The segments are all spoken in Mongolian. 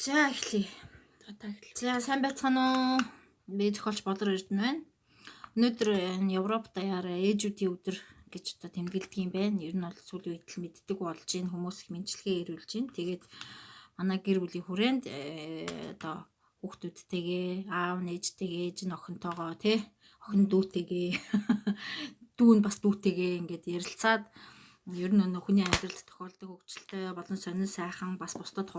За эхлэе. За сайн байцгаана уу? Би зохиолч Бодлого Эрдэнэ байна. Өнөөдөр энэ Европ даяараа ээжүүдийн өдөр гэж одоо тэмдэглэдэг юм байна. Ер нь бол сүүлийн үед л мэддэг болж байна. Хүмүүс их мэдлэгээ ирүүлж байна. Тэгээд манай гэр бүлийн хүрээнд одоо хүүхдүүдтэйгээ, аав, нээжтэйгээ, ээж нь охинтойгоо охин дүүтэйгээ дүү нь бас дүүтэйгээ ингээд ярилцаад ер нь хүний амьдралд тохиолдог хөвгчлөлтэй болон сонин сайхан бас бусдад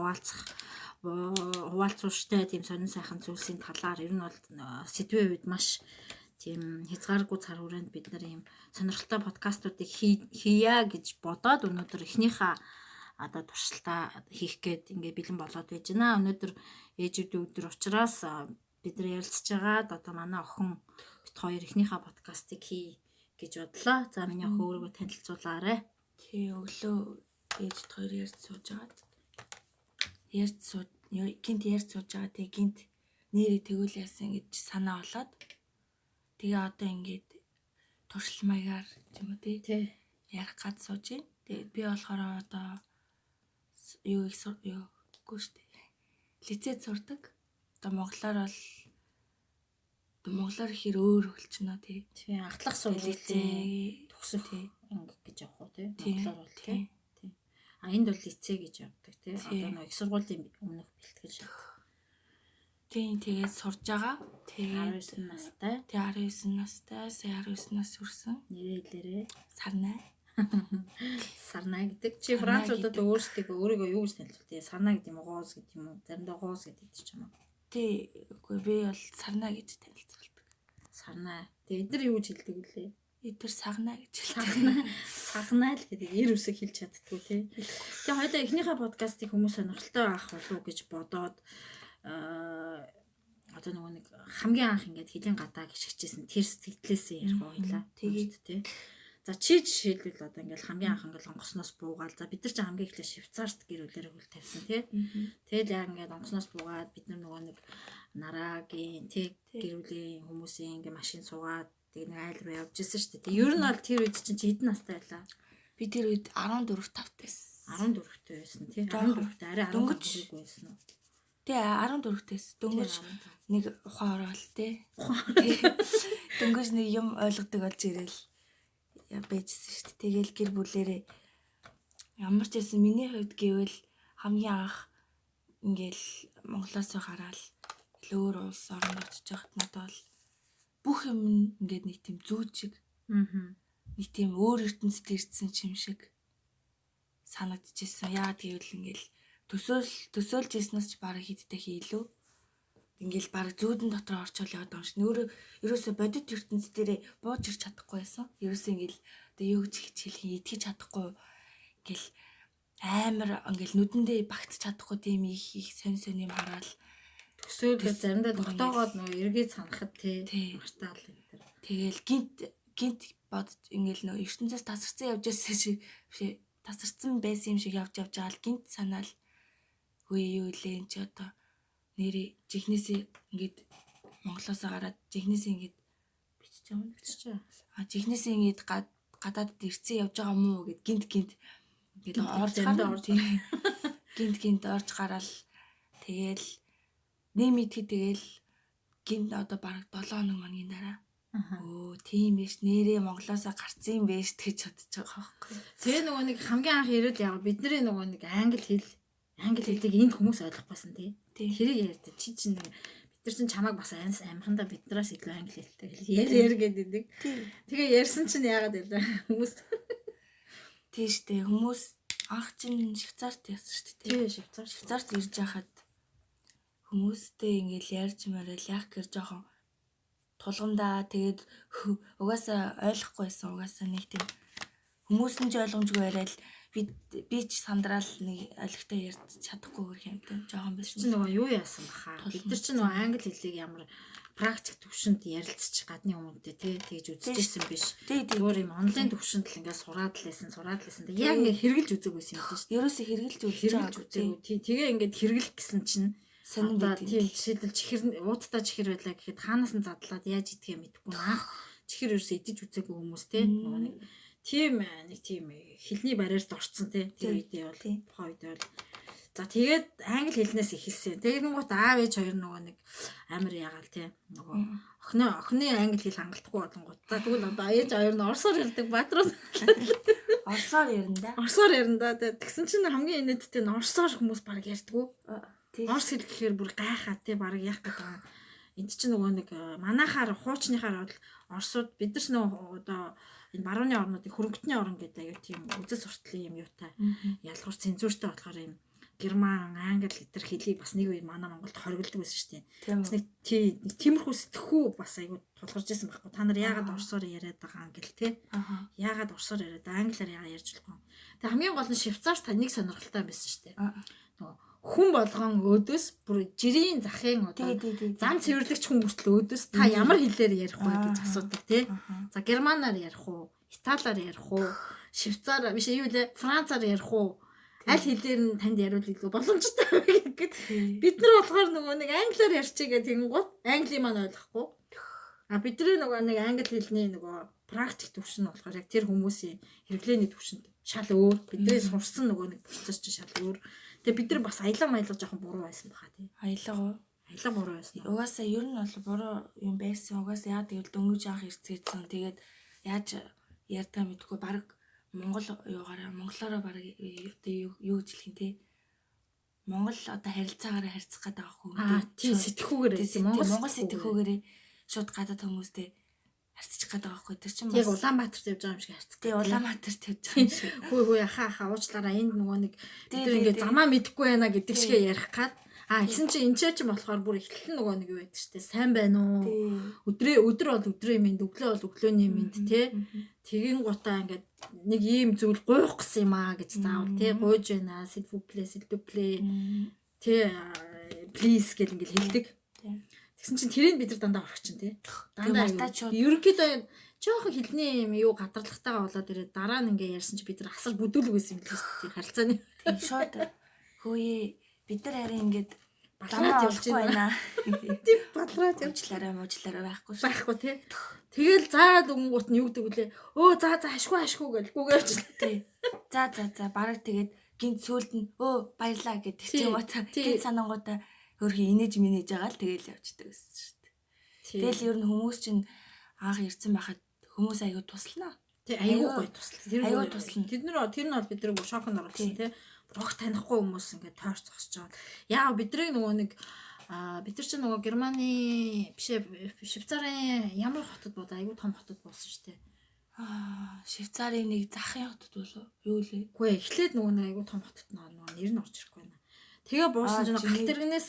хуваалцууштай тийм сонин сайхан зүйлсийн талаар ер нь бол сэдвээ үед маш тийм хязгааргүй цар хүрээнд бид нар ийм сонирхолтой подкастуудыг хийя гэж бодоод өнөөдөр эхнийхээ одоо туршилтаа хийх гээд ингээд бэлэн болоод байж байна. Өнөөдөр ээжүүдийн өдөр учраас бид нар ярилцж байгаад одоо манай охин бит хоёр эхнийхээ подкастыг хий гэж бодлоо. За миний охин өөрийгөө танилцуулаарай. Тий өглөө ээж хоёр ярьж сууж байгаад ярьж сууж байгаа. Тэгээ гинт нэрээ тэгвэл яасан гэж санаа болоод тэгээ одоо ингээд туршил маягаар юм уу тий ярих гад сууж байна. Тэгээд би болохоор одоо юу үгүй шүү дээ. Лицейд сурдаг. Одоо монголоор хэр өөр хөлчнөө тий. Тий ахлах сургуулийн төгсөх анги гэж явах уу тий. Монголоор бол тий. Энд бол лицей гэж явдаг тий. Одоо нэг их сургуулийн өмнөх бэлтгэл шат. Тий тэгээд сурж байгаа. Тэгээд 19 настай. Тий 19 настай. Сая 19 нас хүрсэн. Нэрээ хэлээрээ. Сарнай. Сарнай гэдэг. Чи француудад өөрийгөө юу гэж танилцуулдаг? Сарнай гэдэг юм уу? Гоос гэдэг юм уу? Заримдаа гоос гэдэг ч юм уу. Тий үгүй би бол Сарнай гэж танилцуулдаг. Сарнай. Тэгээ эдгээр юу гэж хэлдэг вүлээ? Эдгээр сагнаа гэж сагнаа л гэдэг эр үсэг хэлж чаддгүй тий. Тэгээ хоёулаа эхнийхээ подкастыг хүмүүс сонирхолтой авах болов уу гэж бодоод одоо нэг хамгийн анх ингээд хилийн гадаа гიშгчээсэн тэр сэтгэлээсээ ярих хоёлаа. Тэгээд тий. За чи жишээлбэл одоо ингээд хамгийн анх ингээд онгоцноос буугаал. За бид нар ч хамгийн эхлээ Швейцарт гэр бүлээрээ хөл тавьсан тий. Тэгэл яг ингээд онгоцноос буугаад бид нар нөгөө нэг нараагийн тий гэр бүлийн хүмүүсийн ингээд машин суугаад тэг нэг айл руу явж ирсэн шүү дээ. Ер нь бол тэр үед чинь хэдэн настай байлаа? Би тэр үед 14 тавтай байсан. 14-тэй байсан тий. 14-тэй арай 14-тэй байсан уу? Тий 14-тэй. Дөнгөж нэг ухаан орол тий. Дөнгөж нэг юм ойлгодог болж ирээл байжсэн шүү дээ. Тэгэл гэр бүлэрээ ямар ч байсан миний хувьд гэвэл хамгийн анх ингээл Монголоос гараад өөр улс оронд очиж байхад надад бол бүх юм ингээд нэг тийм зүүчиг. Нэг тийм өөр ертөнцид ирсэн юм шиг санагдчихсан. Яа гэвэл ингээл төсөөлж ирснээс ч бараг хидтэй хийлүү. Ингээл бараг зүүдэн дотор орчол яваад байгаа юм шиг. Ерөөсө бодит ертөнцийн дээрээ бууж ирч чадахгүй байсан. Ерөөсө ингээл одоо юу гэж хэлхий итгэж чадахгүй. Ингээл амар ингээл нүдэндээ багтж чадахгүй тийм их сонь юм хараад төсөөлөл заримдаа тогтоогоод нөгөө эргээд санахад тий мартаал энэ төр. Тэгэл гинт бодож ингээл нөгөө ертөнцөөс тасарсан явж байсан шиг тасарсан байсан юм шиг явж байгаа л гинт санаал үе юу лээ энэ ч одоо нэрээ жихнээсээ ингээд Монголоос гараад жихнээсээ ингээд бичиж байгаа. Жихнээсээ ингээд гадаад ирцэн явж байгаа мó гэд гинт ингээд гинт орж гараал тэгэл нэг мэдхий тэгэл гинт одоо бараг 7 хоног мангийн дараа тийм биш нэрээ Монголоосоо гарцсан юм биш гэж бодож байгаа байхгүй. Тэгээ нөгөө нэг хамгийн анх ирээд яг бидний нөгөө нэг англи хэлийг энд хүмүүс ойлгохгүйсэн тий. Хэрэг ярьдаг. Чи чинь бид нар чинь чамайг бас амхандаа биднээс илүү англи хэлтэй яар гэдэг. Тэгээ ярьсан чинь яагаад вэ хүмүүс тийштэй хүмүүс анх чинь Швейцарт яасан шүү дээ. Тий Швейцарт ирж байхад хүмүүстэй ингээл ярьж марал яг гэр жоохон тулгамдаа тэгээд угаасаа ойлгохгүйсэн угаасаа нэг тийм хүмүүс нь ч ойлгомжгүй яриад би ч сандраал нэг ойлгохтой ярьж чадахгүй гэх юм тийм жоохон байсан. Чи нөгөө юу яасан баха? Бид нар ч нөгөө англи хэлийг ямар практик төвшөнд ярилцчих гадны хүмүүнтэй тэгж үзчихсэн биш. Өөр юм онлайн төвшөнд л ингээд сураад л байсан. Яг ингээд хэрэгжилж үзэг байсан юм тийм шүү. Ерөөсөө хэрэгжилж үзээгүй. Тэгээ ингээд хэрэглэх гэсэн чинь сонин байт. Тийм жишээлбэл чихэр ууттай чихэр байлаа гэхэд хаанаас нь задлаад яаж идэх юм мэдэхгүй наах чихэр ерөөсөө идэж үзээгүй хүмүүс тийм нэг тийм хэлний барьерт орцсон тийм тэр үедээ бол тухайн үедээ бол За тэгээд англи хэлнээс эхэлсэн. Тэгээд гот аав ээж хоёр нөгөө нэг амар ягаал тий. Нөгөө охины англи хэл хангалтгүй болонгууд. За тэгвэл одоо ээж хоёр нь орсоор ярьдаг баатрууд. Орсоор ярина да. Орсоор ярина да. Тэгсэн чинь хамгийн инээдтэй нь орсоор хүмүүс баг ярьдгүү. Орс хэл гэхээр бүр гайхаа тий баг яах гэдэг юм. Энд чинь нөгөө нэг манахаар хуучныхаар бол орсууд бид нар ч нөгөө одоо энэ барууны орнуудыг хөрөнгөтний орн гэдэг аюу тийм үзэл сурталын юм юутай ялгуур цензуртай болохоор юм герман, англи гэтэр хэлийг бас нэг үе манай Монголд хориглдог байсан шүү дээ. Бас нэг тиймэрхүү сэтгхүү бас аюу тулгарч ирсэн байхгүй. Та нар яагаад орсоор яриад байгаа англи те? Яагаад орсоор яриад англиар яагаад ярьж болох вэ? Тэг хамгийн гол нь Швейцарт таныг сонирхолтой байсан шүү дээ. Нөгөө хүн болгон өөдөөс бүр жирийн захын одоо зам цэвэрлэгч хүн хүртэл өөдөөс та ямар хэлээр ярих вэ гэж асуудаг тий. За германаар ярих уу, италиар ярих уу, швейцар биш юу лээ, францаар ярих уу? Аль хэлээр нь танд яриул илүү боломжтой вэ гэхэд бид нар болохоор нөгөө нэг англиар ярьчихъя гэх тэгэнгუთ англи маань ойлгохгүй. А бидний нөгөө нэг англи хэлний нөгөө практик төвшин нь болохоор яг тэр хүмүүсийн хэрэглээний төвшөнд шал өөр. Бидний сурсан нөгөө нэг процесс чинь шал өөр. Тэгээ бид нар бас аялга жоохон буруу байсан баха тий. Аялга буруу байсан. Угаасаа ер нь бол буруу юм байсан. Угаасаа яа тэгэл дөнгөж авах эрцгээдсэн. Тэгээд яаж ярьдгаа мэдгүй баг монголоороо баг одоо юу гэж хэлэх юм те. Монгол одоо харилцаагаараа харьцах гэдэг байгаа хүн. Тийм сэтгхүүгээр Монгол сэтгхүүгээр шууд гадаад хүмүүстэй харьцчих гэдэг байгаа байхгүй. Тэр чинь яг Улаанбаатарт явж байгаа юм шиг харьцдаг. Тий Улаанбаатарт явж байгаа юм шиг. Хөөе хаа уучлаараа энд нөгөө нэг бид ингээ замаа мэдэхгүй байна гэдэг шиг ярих гад. Гэсэн чинь энэ ч болохоор бүр эхлэл нөгөө нэг юу байдаг штэ. Сайн байна уу? Өдөр бол өдрийн минь, өглөө бол өглөөний минь те. Тэгин гутаа ингээд нэг ийм зүйл гуйх гэсэн юм аа гэж заавал те. Гуйж байна. S'il vous plaît. Тэ please гэл ингээд хэлдэг. Тэгсэн чинь тэрийг бид нар дандаа орох чинь те. Дандаа ерөнхийдөө жоохон хилний юм юу гадарлагтайгаа болоод ирээд дараа нь ингээ ярьсан чи бид нар асар бүдүүлэг байсан юм л шүү дээ харилцааны. Тийм шууд хөөе бид нар харин ингээд балраад явж байна. Тийм балраад явжлаараа байхгүй шүү. Байхгүй тий. Тэгэл заад өнгөт нь юу гэдэг вүлээ. Өө за ашгүй гэл гүгээрч тий. За бараг тэгээд гинт сөүлд нь баярлаа гэдэг чинь юм та гинт санангуудаа хөрхи инээж минээж байгаа л тэгэл явждаг гэсэн шүү дээ. Тэгэл ер нь хүмүүс чинь анх ирсэн байхад хүмүүс аягүй туслана. Тий аягүй гоё туслана. Аягүй туслана. Тэр нь бол бид нэг шоконд оруулсан тий. Рог танихгүй хүмүүс ингээд тойрч зогсож байгаа. Яа бидний нөгөө нэг бид нар чинь нөгөө Германы биш Швейцарын ямар хотод бод аягүй том хотод болсон шүү дээ. Швейцарын нэг захын хотод болов юу лээ. Үгүй эхлээд нөгөө нэг аягүй том хотод нөгөө нэр нь орж ирэхгүй байна. Тэгээ буусан чинь гал тэргнээс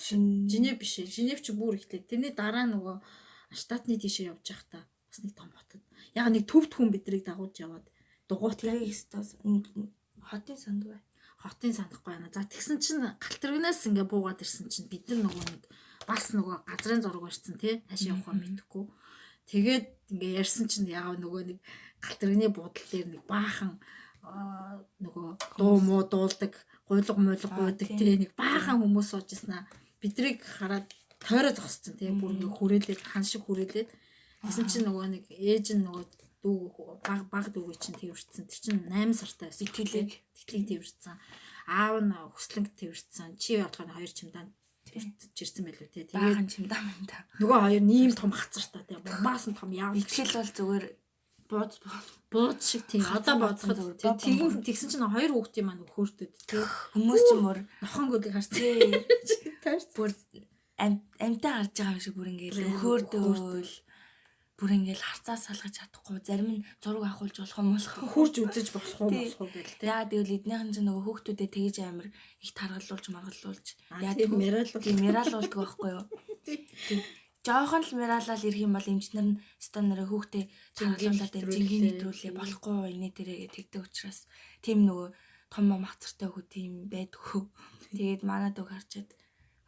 Женев биш. Женев чи бүр эхлээд тэрний дараа нөгөө штатны тийшээ явж явах та бас нэг том хотод. Яг нэг төвд хүн бидрийг дагуулж яваад дугуйт тэрийг өстөөс хотын санд бай. Хотын санахгүй байна. За тэгсэн чинь гал тэргнээс ингээ буугаад ирсэн чинь бид нар нөгөө нэг бас нөгөө газрын зураг барьсан тий хаашаа явах вэ мэдэхгүй. Тэгээд ингээ ярьсан чинь яав нөгөө нэг гал тэргний буудлын дээр нэг баахан нөгөө дуу муу дуулдаг гуйлга гуйдаг тий нэг баахан хүмүүс сууж ирсэн аа. Бидрийг хараад тойроо зогссон тий бүр ингээ хүрээлээд хан шиг хүрээлээд гэсэн чинь нөгөө нэг ээж нь нөгөө дүү баг дүүгээ чинь тэрвэрсэн. Тэр чинь 8 сартай байсан. Итгэлийг тэрвэрсэн. Аав нь хөслөнг тэрвэрсэн. Чи болохоор 2 чимдаан тэрвэрсэн байлгүй те. Тэгээд чимдаан юм да. Нөгөө хоёр ийм том хацартай те. Баас нь том яав. Итгэл бол зүгээр бууз шиг тийм. Одоо бооцоход тэгэн тэгсэн чинь 2 хүүхдийн маань өхөөрдөд те. Хүмүүс ч мөр нохон гөлийг харсан. Бүр амтаа харж байгаа юм шиг бүр ингээл өхөөрдөөл бүр ингээл харцаа салгаж чадахгүй зарим нь зураг авахулж болох юм болох хурж үзэж болох уу гэл те. Яа тэгвэл эднийхэн чинь нөгөө хүүхдүүдэд тэгж амар их таргалуулж маргалуулж яа тийм мэралуулдаг байхгүй юу. Тийм. Жоохон л мэралал ирэх юм бол эмчнэр нь стандараа хүүхдээ таргалуулаад жингийн нэтрүүлээ болохгүй инээ тэрэг тэгдэг учраас тийм нөгөө том махцартай хүү тийм байдгүй. Тэгээд манад үг харчаад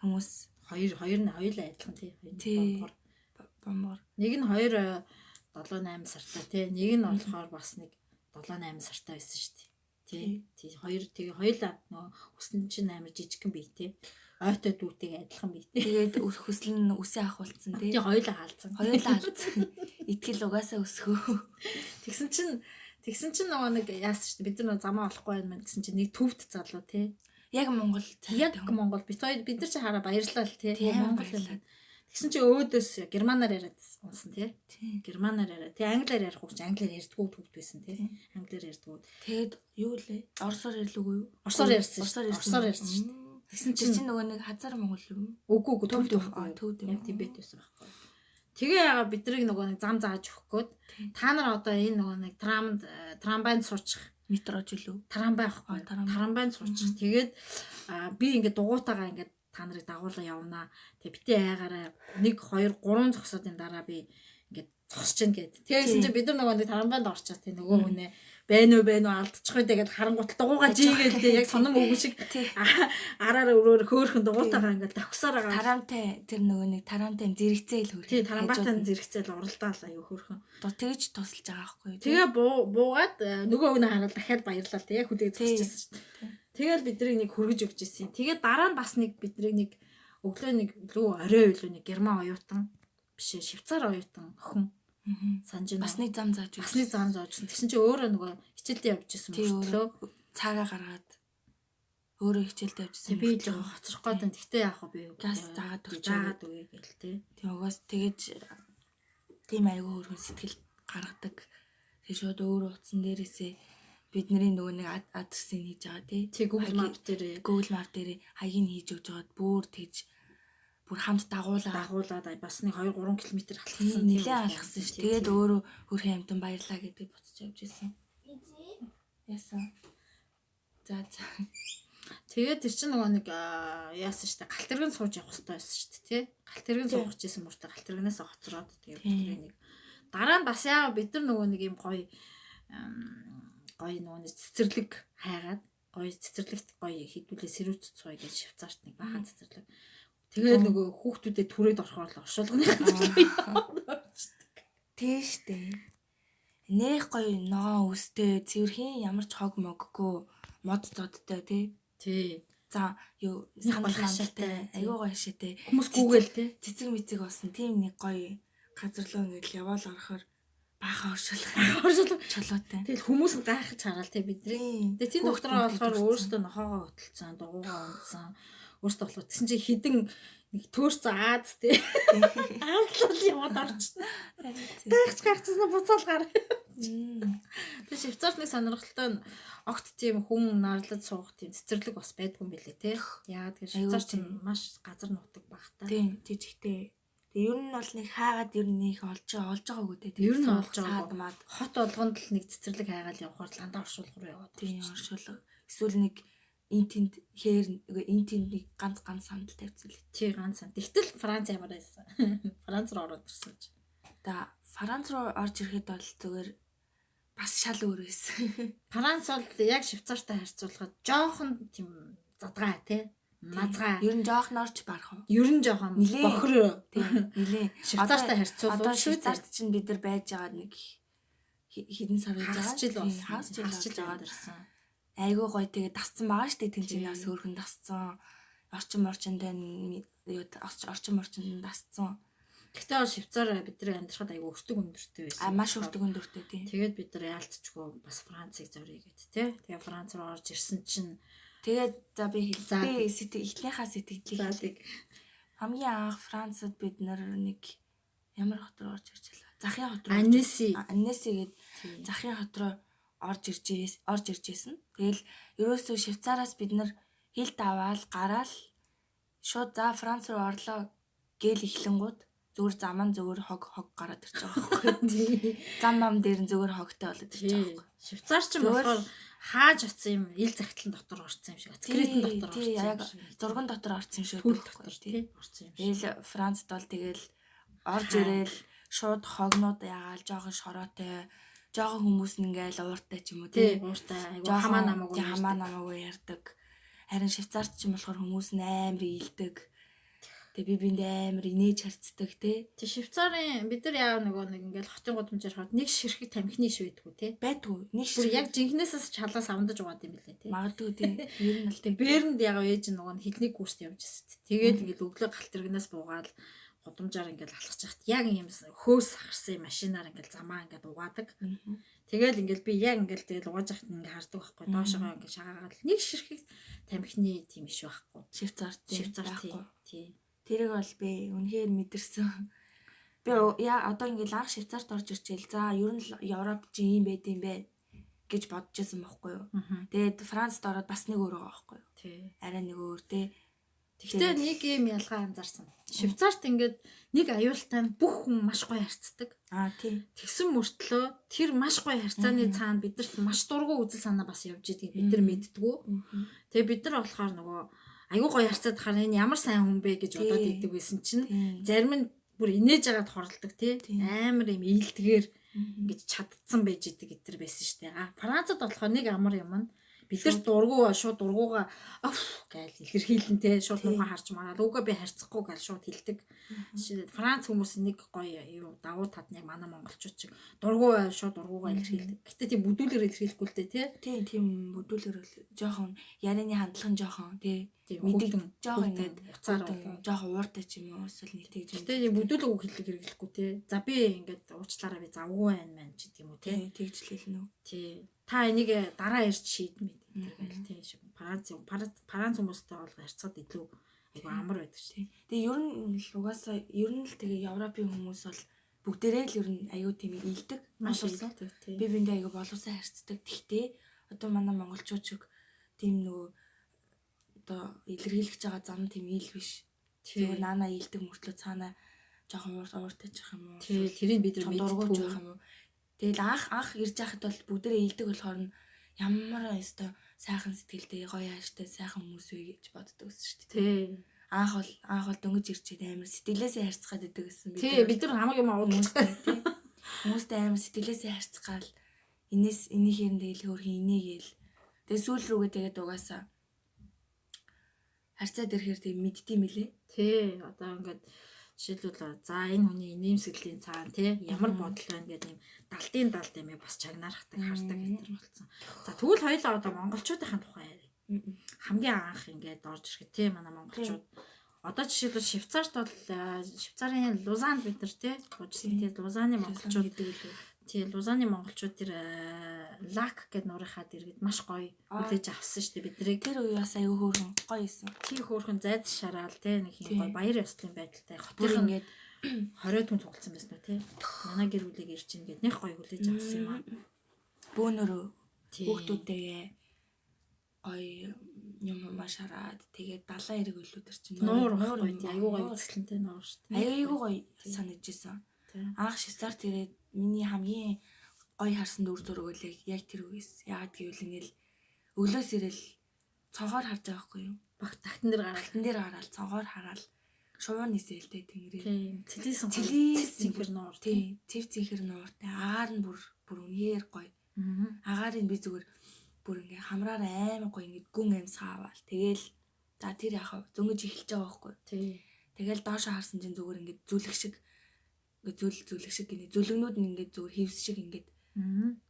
хүмүүс хоёр нь хоёулаа адилхан тий. Бомбор. Нэг нь 2 7-8 сартай тий. Нэг нь болохоор бас нэг 7-8 сартай байсан шүү дээ. Тий. Хоёр тэгээ хоёулаа нөгөө өснө чинь амар жижигхэн бий тий. Ойтой дүүтэйг адилхан бий тий. Тэгээд хөсөл нь үсээ ахуулсан тий. Тий хоёулаа хаалцсан. Итгэл угаасаа өсгөө. Тэгсэн чинь нөгөө нэг яасан шүү дээ. Бид нар замаа болохгүй юм гэсэн чинь нэг төвд залуу тий. Яг Монгол Яг царайтай хүн. Монгол бид нар чи хараа баярлалаа л тий. Тийм, Монгол баярлалаа. тэгсэн чи өөдөөс германаар яриад унсан тий. Тийм. Германаар яриа. Тий англиар ярих уу чи англиар ярьдгүү төвд байсан тий. Англиар ярьдгүү. Тэгэд юу лээ? Орсоор ярьлаагүй юу? Орсоор ярьсан. Орсоор ярьсан шүү дээ. Тэгсэн чи нөгөө нэг хазар Монгол юм. Үгүй төвд төвд юм. Яг Тибет байсан байхгүй. Тэгээ яага бидрийг нөгөө нэг зам зааж өгөх гээд та нар одоо энэ нөгөө нэг трамвайнд суучих метро ч үлээ. трамвай байхгүй. Трамвайнд суучих. Тэгээд би ингээд дугуйтаага ингээд та нарыг дагуулга явнаа. Тэгээ битээ айгаараа 1 2 3 зогсоодын дараа би ингээд зогсож гин гээд. Тэгсэн чинь бид нар нөгөө нэг трамвайнд орчихсон. Тэг нөгөө хүнээ байна уу алдчих вэ тэгээд харангуут дугуугаа жигээл тэг яг сонон өгөн шиг араараа өрөөр хөөхөн дугуйтаага ингээд давхсаар байгаа. Тарамтай тэр нөгөө нэг тарамтай зэрэгцээл хөрх. Тий тарамбатан зэрэгцээл уралдаал аюу хөөхөн. Тэгж тусалж байгаа байхгүй юу? Тэгээ буугаад нөгөө хүнээ хараад дахиад баярлалаа тэг яг хүлээг зогсчихсан шүү дээ. Тэгэл бидрийг нэг хөргөж өгч ирсэн. Тэгээ дараа нь бас нэг бидрийг нэг өглөө нэг лөө орой өглөө нэг герман оюутан биш ээ швейцар оюутан охин санаж байна. Бас нэг зам зааж бас нэг зам заажсэн. Тэгсэн чи өөрөө нөгөө хичээлдээ явж исэн мөртлөө цагаа гаргаад өөрөө хичээлдээ явж исэн. Би жоохон хоцрох гээд байна. Тэгтээ яах вэ би газ заагаад өгье гэл тээ. Тийм угаас тэгэж тийм айгүй хөргөн сэтгэл гаргадаг. Тэг шууд өөрөө утсан дээрээсээ бидний нөгөө нэг адресыг хийж байгаа тий. Google Map дээр хаягийг хийж өгж байгаад бүр тэгж бүр хамт дагуулаад бас нэг 2 3 км алхсан. Нилээ алхсан ш. Тэгээд өөрөө хөрхэн амтан баярлаа гэдэг буцаж явж исэн. Яасан. За. Тэгээд тэр чинь нөгөө нэг яасан штэ галтэргэн сууж явах хэрэгтэй байсан штэ тий. Галтэргэн суугч исэн мөртөө галтэргэнээс хоцроод тэгээд нэг дараа нь бас яа бид нар нөгөө нэг юм гоё нөгөө цэцэрлэг хайгаад гоё цэцэрлэгт гоё хідүүлээ сэрүүц цуй гэж швейцарт нэг бахан цэцэрлэг. Тэгээд нөгөө хүүхдүүдэд түрээд орохоор л оршуулганы Тийштэй. Нэх гоё ногоон үстэй цэвэрхэн ямар ч хог моггүй мод цодтой тий. За юу саналтай айгуу гоё шитэй. Хүмүүс гүүгээл тий. Цэцэг мэцэг болсон тийм нэг гоё газар руу ингээд яваал орохоор баахан оршуулга чулуутай. Тэгэл хүмүүс нь гайхаж хараал тий бидний. Тэгээ тийм доктороо болохоор өөрөөсөө нохоогоо хөтөлцсөн, дугуугаа унтсан. Өөрөөсөө болохоор тэгсэн чи хідэн нэг төөрцөн Аз тий. Аадлал яваад орчихсон. Гайхчихсан буцаал гар. Тэгээ Швейцарт нэг сонирхолтой огт тийм хүн нарлаж суух тийм цэцэрлэг бас байдгүй юм билээ тий. Яа тэгэхээр Швейцар ч маш газар нутаг багтаа. Тийм жижигтэй. Тэгээ ер нь бол нэг хаагаад ер нь их олж байгаагүй дээ. Ер нь олж байгаа. Хот болгонд л нэг цэцэрлэг хайгаад явхаар ландаа оршуулга руу яваад. Тийм оршуулга. Эсвэл нэг интент нэг ганц сандал тавьчихсан л. Тий ганц санд. Тэгтэл Франц ямар байсан. Франц руу ороод ирсэн ч. За Франц руу орж ирэхэд бол зүгээр бас шал өөр байсан. Франц бол яг Швейцартай харьцуулахад жоохон тийм задгаа тий. Мазгаа. Ер нь жоохон орч барах уу? Ер нь жоохон бохор. Тийм нилээ. Швейцартай харьцуулбал одоо Швейцарт чинь бид нар байж байгаа нэг хэдэн сар байж байгаа. Хагас жил яваад ирсэн. Айгуу гоё тэгээ дасцсан байгаа штэ тэнцэн бас хөөрхөн дасцсан. Орчин орчинд дасцсан. Гэхдээ Швейцар бидний амьдрахад айгуу өртөг өндөртэй байсан. Маш өртөг өндөртэй тийм. Тэгээд бид нар яалтчгүй бас Францыг зорьё гэд тий. Тэгээ Франц руу орж ирсэн чинь тэгээд за би эхнийхээ сэтгэлийг хамгийн анх Францад бид нар нэг ямар хот руу орж ирж байлаа. Захын хот руу. Аннеси гээд захын хот руу орж иржсэн. Тэгэл ерөөсөө Швейцараас бид нар хил даваал гараал шууд за Франц руу орлоо гээл эхлэнгууд зүгээр заман зүгээр хог гараад ирж байгаа байхгүй. Зам дээр нь зүгээр хогтой болоод ирж байгаа байхгүй. Швейцар ч болохоор хааж оцсон юм ил захидлан дотор орсон юм шиг. Откритэн дотор орсон. Яг зурган дотор орсон юм шиг байхгүй тий. Орсон юм шиг. Тэгэл Францд бол тэгэл орж ирээл шууд хогнууд ягаал жоохон шороотой жоохон хүмүүс нь ингээл ууртай ч юм уу тий. Ууртай айгу хамаа намаагүй ярьдаг. Харин Швейцарт ч юм болохоор хүмүүс нь амар ийлдэг. Тэгээ би биэнд амар инээж харцдаг тий. Тэг Швейцарын бид нар яг нэг ингээл хотын гудамжаар хаад нэг ширхэг тамхины иш байдгүй тий. Байдгүй. Нэг ширхэг яг жинхнээсээ чалаа савандаж угаад юм билээ тий. Магадгүй тий. Ер нь бол тий. Бэрэнд яг ээж нөгөө хилний курст явж ирсэн. Тэгээд ингээл өглөө галтэргнээс буугаад гудамжаар ингээл алхаж яхад яг юм хөөс сахарсан машинаар ингээл замаа ингээд угаадаг. Тэгэл ингээл би яг ингээл тэгэл угааж ахт ингээ хардаг байхгүй. Доошогоо ингээ шагаагаад нэг ширхэг тамхины тийм иш байхгүй. Швейцарт Швейцарт тий. Тэрийг бол би үнэхээр мэдэрсэн. Би одоо ингээл анх Швейцарт орж ирчихэл. За ер нь Европ чи юм байд юм бэ гэж бодож байсан байхгүй юу. Тэгээд Францд ороод бас нэг өөр байгаа байхгүй юу. Тий. Арай нэг өөр тий. Гэхдээ нэг юм ялгаа анзаарсан. Швейцарт ингээд нэг аюултай бүх хүн маш гоё харцдаг. Тий. Тэгсэн мөртлөө тэр маш гоё харьцааны цаана бидэрт маш дургу үзэл санаа бас явж идэг бид нар мэддгүү. Тэгээ бид нар болохоор нөгөө аюу гоё харьцаад хахаар энэ ямар сайн хүн бэ гэж бодоод идэг байсан чинь зарим нь бүр инээж агаад хорлдог тий. Амар юм ээлдгээр гэж чадцсан байж идэг гэтэр байсан штэ. Францад болохоор нэг амар юм нь бид нар дургу шууд дургууга гээл илэрхийлэн те шууд муухан харж мараад үгүй би харьцахгүй гээл шууд хэлдэг. Франц хүмүүс нэг гоё юу давуу тад нэг манай монголчууд чиг дургу шууд дургууга илэрхийлдэг. Гэтэ тийм бүдүүлэр илэрхийлэхгүй л те. Тийм бүдүүлэр жоохон ярианы хандлага нь жоохон те мэдээ жоохон ингээд уцаар жоохон ууртай ч юм уу эсвэл нэг тэгж. Гэтэ бүдүүлэг үг хэрэглэхгүй те. За би ингээд уучлаараа би завгүй байна мэн ч гэдэг юм уу те. Тэгж л хэлнэ үү. Тий. Та энийг дараа ирж шийдмээ. Тийм шиг Франц хүмүүстэй бол харьцаад илүү айгу амар байдаг шүү. Тэгээ ер нь л угаасаа ер нь л тэгээ Европын хүмүүс бол бүгдээрээ л ер нь аюу тийм ийдэг. Маш ийдэг. Би биндээ аюу боловсон харьцдаг. Тэгтээ одоо манай монголчууд шиг тийм нөгөө одоо илэрхийлж байгаа зам тийм ийл биш. Зүгээр наана ийдэг мөртлөө цаана жоохон ууртай ч юм уу. Тий, тэрийг бид нар мэддэггүй юм уу. Тэгэл анх ирж яхад бол бүгдээрээ ийдэг болохоор нь ямар өстой сайхан сэтгэлтэй гоё ааштай сайхан хүмүүс вэ гэж боддог гэсэн шүү дээ. Тий. Анх бол дөнгөж ирчээд амар сэтгэлээсээ харьцгаад идэг гэсэн бид. Тий, бид нар хамаг юм уудалтай тий. Хүмүүстэй амар сэтгэлээсээ харьцгаал энийхээр нь тэгэл хөөрхөн инээгээл. Тэгээ сүүл рүүгээ тэгээд угаасаа харьцаад ирэхээр тэг мэддэм билээ. Тий, одоо ингээд жишээлбэл за энэ хүний нэмсгэлийн цаана тий ямар бодол байна гэдэг юм далтын далд юм бас чагнаархдаг хардаг гэтэр болсон. За тэгвэл хоёулаа одоо монголчуудын тухай ярив. Хамгийн анх ингээд орж ирэхэд тий манай монголчууд одоо жишээлбэл Швейцарт бол Швейцарын Лузанд бид нар тий буужсэн тий Лузаны монголчууд гэдэг үлээ. Тий Лузаны монголчууд тэр лак гэдэг нуурынхаа дэргэд маш гоё хүлээж авсан шүү дээ биднийг. Тэр үе бас аюу хөөрхөн гоё исэн. Тий хөөрхөн зайд шараал тий нэг юм гоё баяр ёслолын байдалтай хотын ингээд 20 түн цугласан байсан уу тий. Манай гэр бүлийг ирж ийн гэд нэг гоё хүлээж авсан юм аа. Бөөнөрөө хүүхдүүдтэйгээ гоё юм шараад тэгээд далайн эрэг өлүүдэр чинь нуур аюу гоё үзэсгэлэнтэй нуур шүү дээ. Аюу гоё санаж исэн. Анх Швейцарт ирээд миний хамгийн гоё харсан дүр зураг бол яг тэр үгээс. Яагаад гэвэл ингээл өглөөс ирэл цонхоор харж байгаа байхгүй юу? Багт тагтан дээр гараад цонхоор хараад шувуу нисэлтэй тэнгэрээ. Тийм. Цэлээс нуур. Тийм. Цэв цэнхэр нууртай. Агаар нь бүр үнэхээр гоё. Агаарыг би зүгээр бүр ингээ хамраар аймаг гоё ингээ гүн амьсгаавал. Тэгэл за тэр яхав зөнгөж эхэлж байгаа байхгүй. Тийм. Тэгэл доошоо харсан чинь зүгээр ингээ зүлэг шиг ингээ гинэ. Зүлгнүүд нь ингээ зүгээр хевс шиг ингээ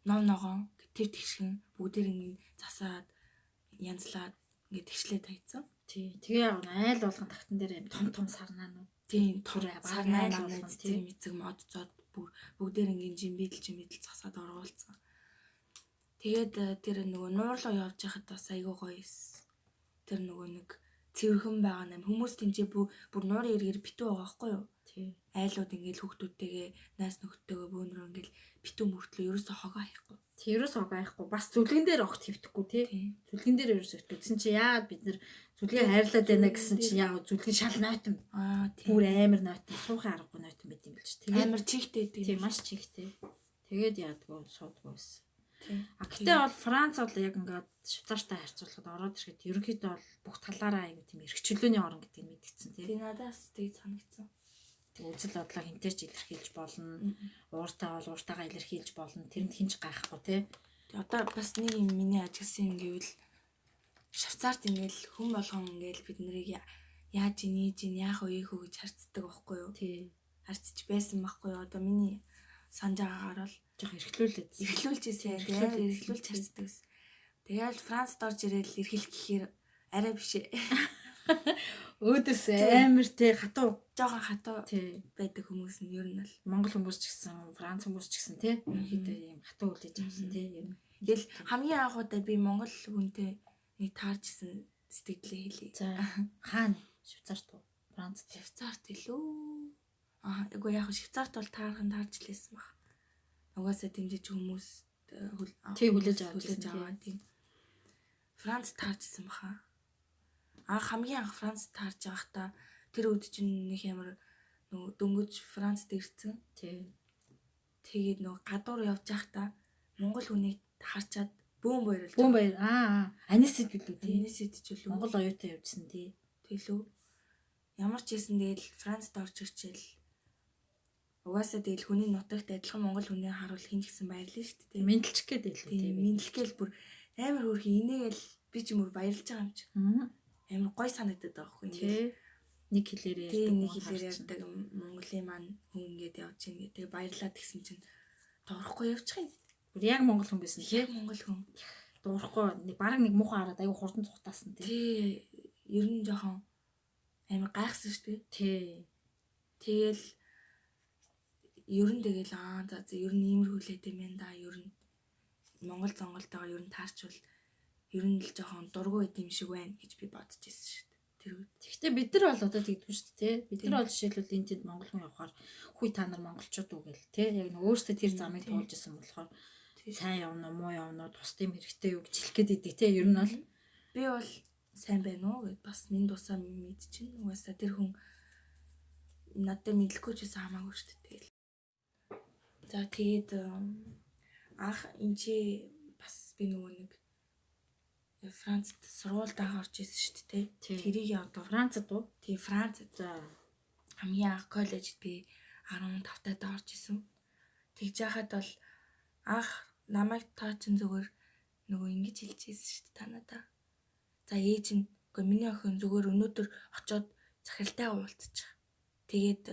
ном ногоон тэв тэгшгэн бүгдээр ингээ засаад янзлаад ингээ тэгшлээ тайцсан. Тий. Тэгээ яг айл болгон тагтан дээр юм том сарнаанууд. Тийм том сарнаа намайг тийм эцэг мод зод бүгдээр ингээ жимбидэл засаад оргуулсан. Тэгээд тэр нөгөө нуурлоо явж байхад бас айгүй гоё эс. Тэр нөгөө нэг цэвэрхэн байгаа юм. Хүмүүс тэнцээ бүр нуурын эргээр битүү байгаа байхгүй юу? Тий. Айлууд ингээл хүүхдүүдтэйгээ найс нөхдөдтэйгээ бөөнрөө ингээл битүү мөртлөө ерөөсөө хогоо хаяхгүй. Тий, ерөөсөө хогоо хаяхгүй. Бас зүлгэн дээр огт хөвтөхгүй тий. Зүлгэн дээр ерөөсөө хөвтөсөн чи яагаад бид нар зүлгээ хайрлаад байна гэсэн чи яагаад зүлгэн шал нойтон. Тий. Бүр амар нойтон. Суухын аргагүй нойтон байт юм билж. Тэгээд амар чихтэй тий маш чихтэй. Тэгээд яадгүй суудгүй байсан. Гэтэ бол Франц бол яг ингээд Швейцартай харьцуулахад ороод ирэхэд ерөнхийдөө бол бүх талаараа аягүй тийм эрхчлөөний орн гэдгийг мэдгэцэн тий. Надаас тийг санагдсан. Үзэл бодлоо хинтэрч илэрхийлж болно. Ууртаа бол ууртаагаа илэрхийлж болно. Тэрэнд хинж гайхгүй тий. Одоо бас нэг юм миний ажигласан юм гэвэл Швейцарт ингээл хүн болгон ингээл бид нарыг яаж ийж яах вэ гэж харцдаг байхгүй юу? Тий. Харцж байсан байхгүй юу? Одоо миний санаж байгаагаар бол жоох эрхлүүлжсэн. Тэгээд эрхлүүлж харцдаг гэсэн. Тэгээд Францд орж ирэл эрхлэх гэхээр арай биш ээ. Өөдөөс амар те хатуу. Жохон хатуу Тий. байдаг хүмүүс нь ер нь л. Монгол хүмүүс ч гэсэн, Франц хүмүүс ч гэсэн те. Ерөнхийдөө ийм хатуу үлээж авсан те. Ер нь. Тэгэл хамгийн анхудаа би Монгол хүнтэй нэг таарчсан сэтгэлээ хэлье. За хаана? Швейцарт уу? Францд. Швейцарт илүү. Эгүй яг Швейцарт бол таарч лээсэн баг. Угаасаа дэмжиж хүмүүс хүлээж аваад тийм. Франц таарчсан баха. Хамгийн анх Франц таарж байхдаа тэр үед чинь нэг ямар нөгөө дөнгөж Францд ирсэн. Тий. Тэгээд нөгөө гадуур явж байхдаа Монгол хүнийг харчаад бөөм баярлж. Бөөм баяр. Анисэд билүү тий. Анисэд ч үлээ. Монгол оюутан явжсэн тий. Тэлүү. Ямар ч байсан тэгэл Францд орж ирчихэл. Угаасаа тэгэл хүний нутагт адилхан монгол хүнийг харуул хин гэсэн баярлаа шүү дээ. Мэдлчих гээд байлээ тий. Мэдлэгээл бүр амар хөөрхи инээгээл би ч мөр баярлж байгаа юм чи. Амар гой санагдаад байгаа хгүй ингээ. Нэг хэлээр ярьдаг. Тий, нэг хэлээр ярьдаг Монголын маань хүн ингээд явж ийн гэдэг баярлаад гисэн чинь дуурахгүй явчих юм. Бүр яг монгол хүн байсан тий. Яг монгол хүн. Дуурахгүй бараг нэг муухай хараад аюу хурдан цухтаасан тий. Тий, ер нь жоохон амар гайхсан шүү дээ. Тий. Тэгэл ер нь тэгэл за ер нь иймэр хүлээд юм байна да. Ер нь Монгол зонголтойгоо ер нь таарчвал ер нь л жоохон дургу байд юм шиг байна гэж би бодож ирсэн шүү дээ. Тэр үед. Гэхдээ бид нар бол одоо тэгдэггүй шүү дээ. Бид нар бол жишээлбэл энэ тэнд монгол хүн явахаар хүй та нар монголчууд уу гэл тий. Яг нэг өөрсдөө тэр замыг туулж исэн болохоор сайн явна уу муу явна уу тусдын хэрэгтэй юу гэж хэлэх гээд идэг тий. Ер нь бол би бол сайн байна уу гэд бас минь тусаа мэд чинь угаасаа тэр хүн надад мэдлэхгүй ч гэсэн хамаагүй шүү дээ. Тэгэл. За тэгээд анх энэ бас би нөгөө нэг Францд сургуультай орж исэн шүү дээ. Тэрийг одоо Францд уу? Тий, Францд. За хамгийн анх коллежид би 15 таад орж исэн. Тэгж яхад бол анх намайг таачин зүгээр нөгөө ингэж хэлж ирсэн шүү дээ та надаа. За ээж нь үгүй миний охин зүгээр өнөөдөр очиод захиралтайгаа уулзчих. Тэгээд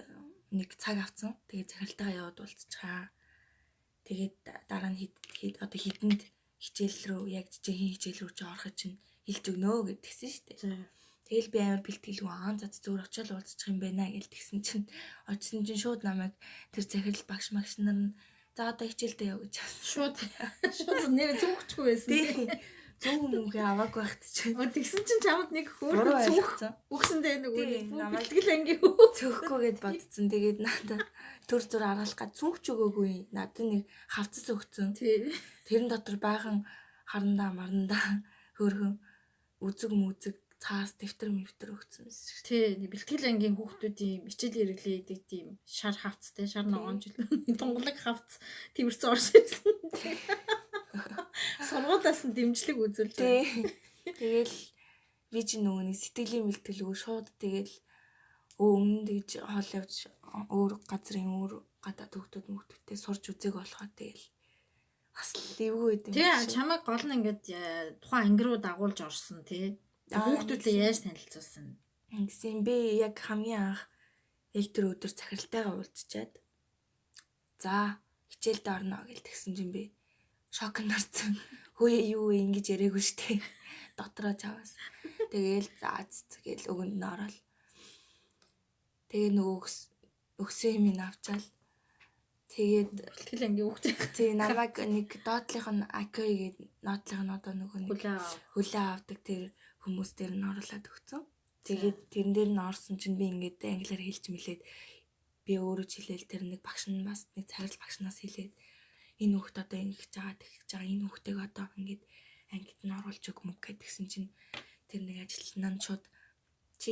нэг цаг авсан. Тэгээд захиралтайгаа яваад уулзчихаа. Тэгээд дараа нь одоо хідэнд хичээл рүү яг жижигхэн хичээл рүү ч ороход чинь хэлж өгнө гэдгсэн шүү дээ. Тэгэл би амар бэлтгэлгүй за зүгээр очиод уулзчих юм байна гэж тэгсэн чинь очисон чинь шууд намайг тэр захирал багш нар нь за одоо хичээлдээ яв гэж шууд нэр зүгчгүй байсан. Тийм. Зүг мөнгө аваагүй байхт чинь. Тэгсэн чинь чамд нэг хөөрхөн зүг өгсөндөө нэг намайг бэлтгэл ангийн цөөхгүй гэд бодсон. Тэгээд надад төр зур аргалах га зүгч өгөөгүй. Надад нэг хавцас өгцөн. Тэрэн дотор байхан харандаа марандаа хөөрхөн үзэг цаас дэвтэр өгцөн шүү. Тий, бэлтгэл ангийн хүүхдүүдийн хичээл хэрэглээ гэдэг тийм шар хавцтай, шар ногоонжил тунгалаг хавц тиймэрсэн орж ирсэн. Сургуулиас нь дэмжлэг үзүүлж байгаа. Тэгэл би чи нөгөө нэг сэтгэлийн бэлтгэлгүй шууд тэгэл өмнө тэгж хоол явж өөр гадаад хүүхдүүдтэй сурч үзег болохоо тэгэл бас левгүй байд юм. Тий, чамайг гол нь ингээд тухайн анги руу дагуулж орсон тий. Хүүхдүүдээ яаж танилцуулсан? Гэсэн би яг хамгийн анх яг тэр өдөр захиралтайгаа уулзчаад за хичээлд орно гэж тэгсэн чинь би шокнд орсон. Хөөе юу вэ ингэж яриаггүй штэ. Дотроо чаваас. Тэгээл тэгэл өгөнд нь ороод. Тэгээ нөгөө өксөн юм авчаал. Тэгээд бэлтгэл ангийн хүүхдээ. Тий, намайг нэг доотлих нь Акой гэдэг нотлих нь одоо нөгөө нэг хөлөө авдаг тэр хүмүүс дээр нь оруулаад өгцөн. Тэгээд тэрэн дээр нь орсон чинь би ингээд англиар хэлж мэлээд би өөрөө ч хэлээл тэр нэг багш нь бас нэг цагирал багшнаас хэлээд энэ хүүхд одоо ингэж байгаа тэгж байгаа энэ хүүхдийг одоо ингээд ангид нь оруулж өгмөг гэдгсэн чинь тэр нэг ажилтнаа нь шууд чи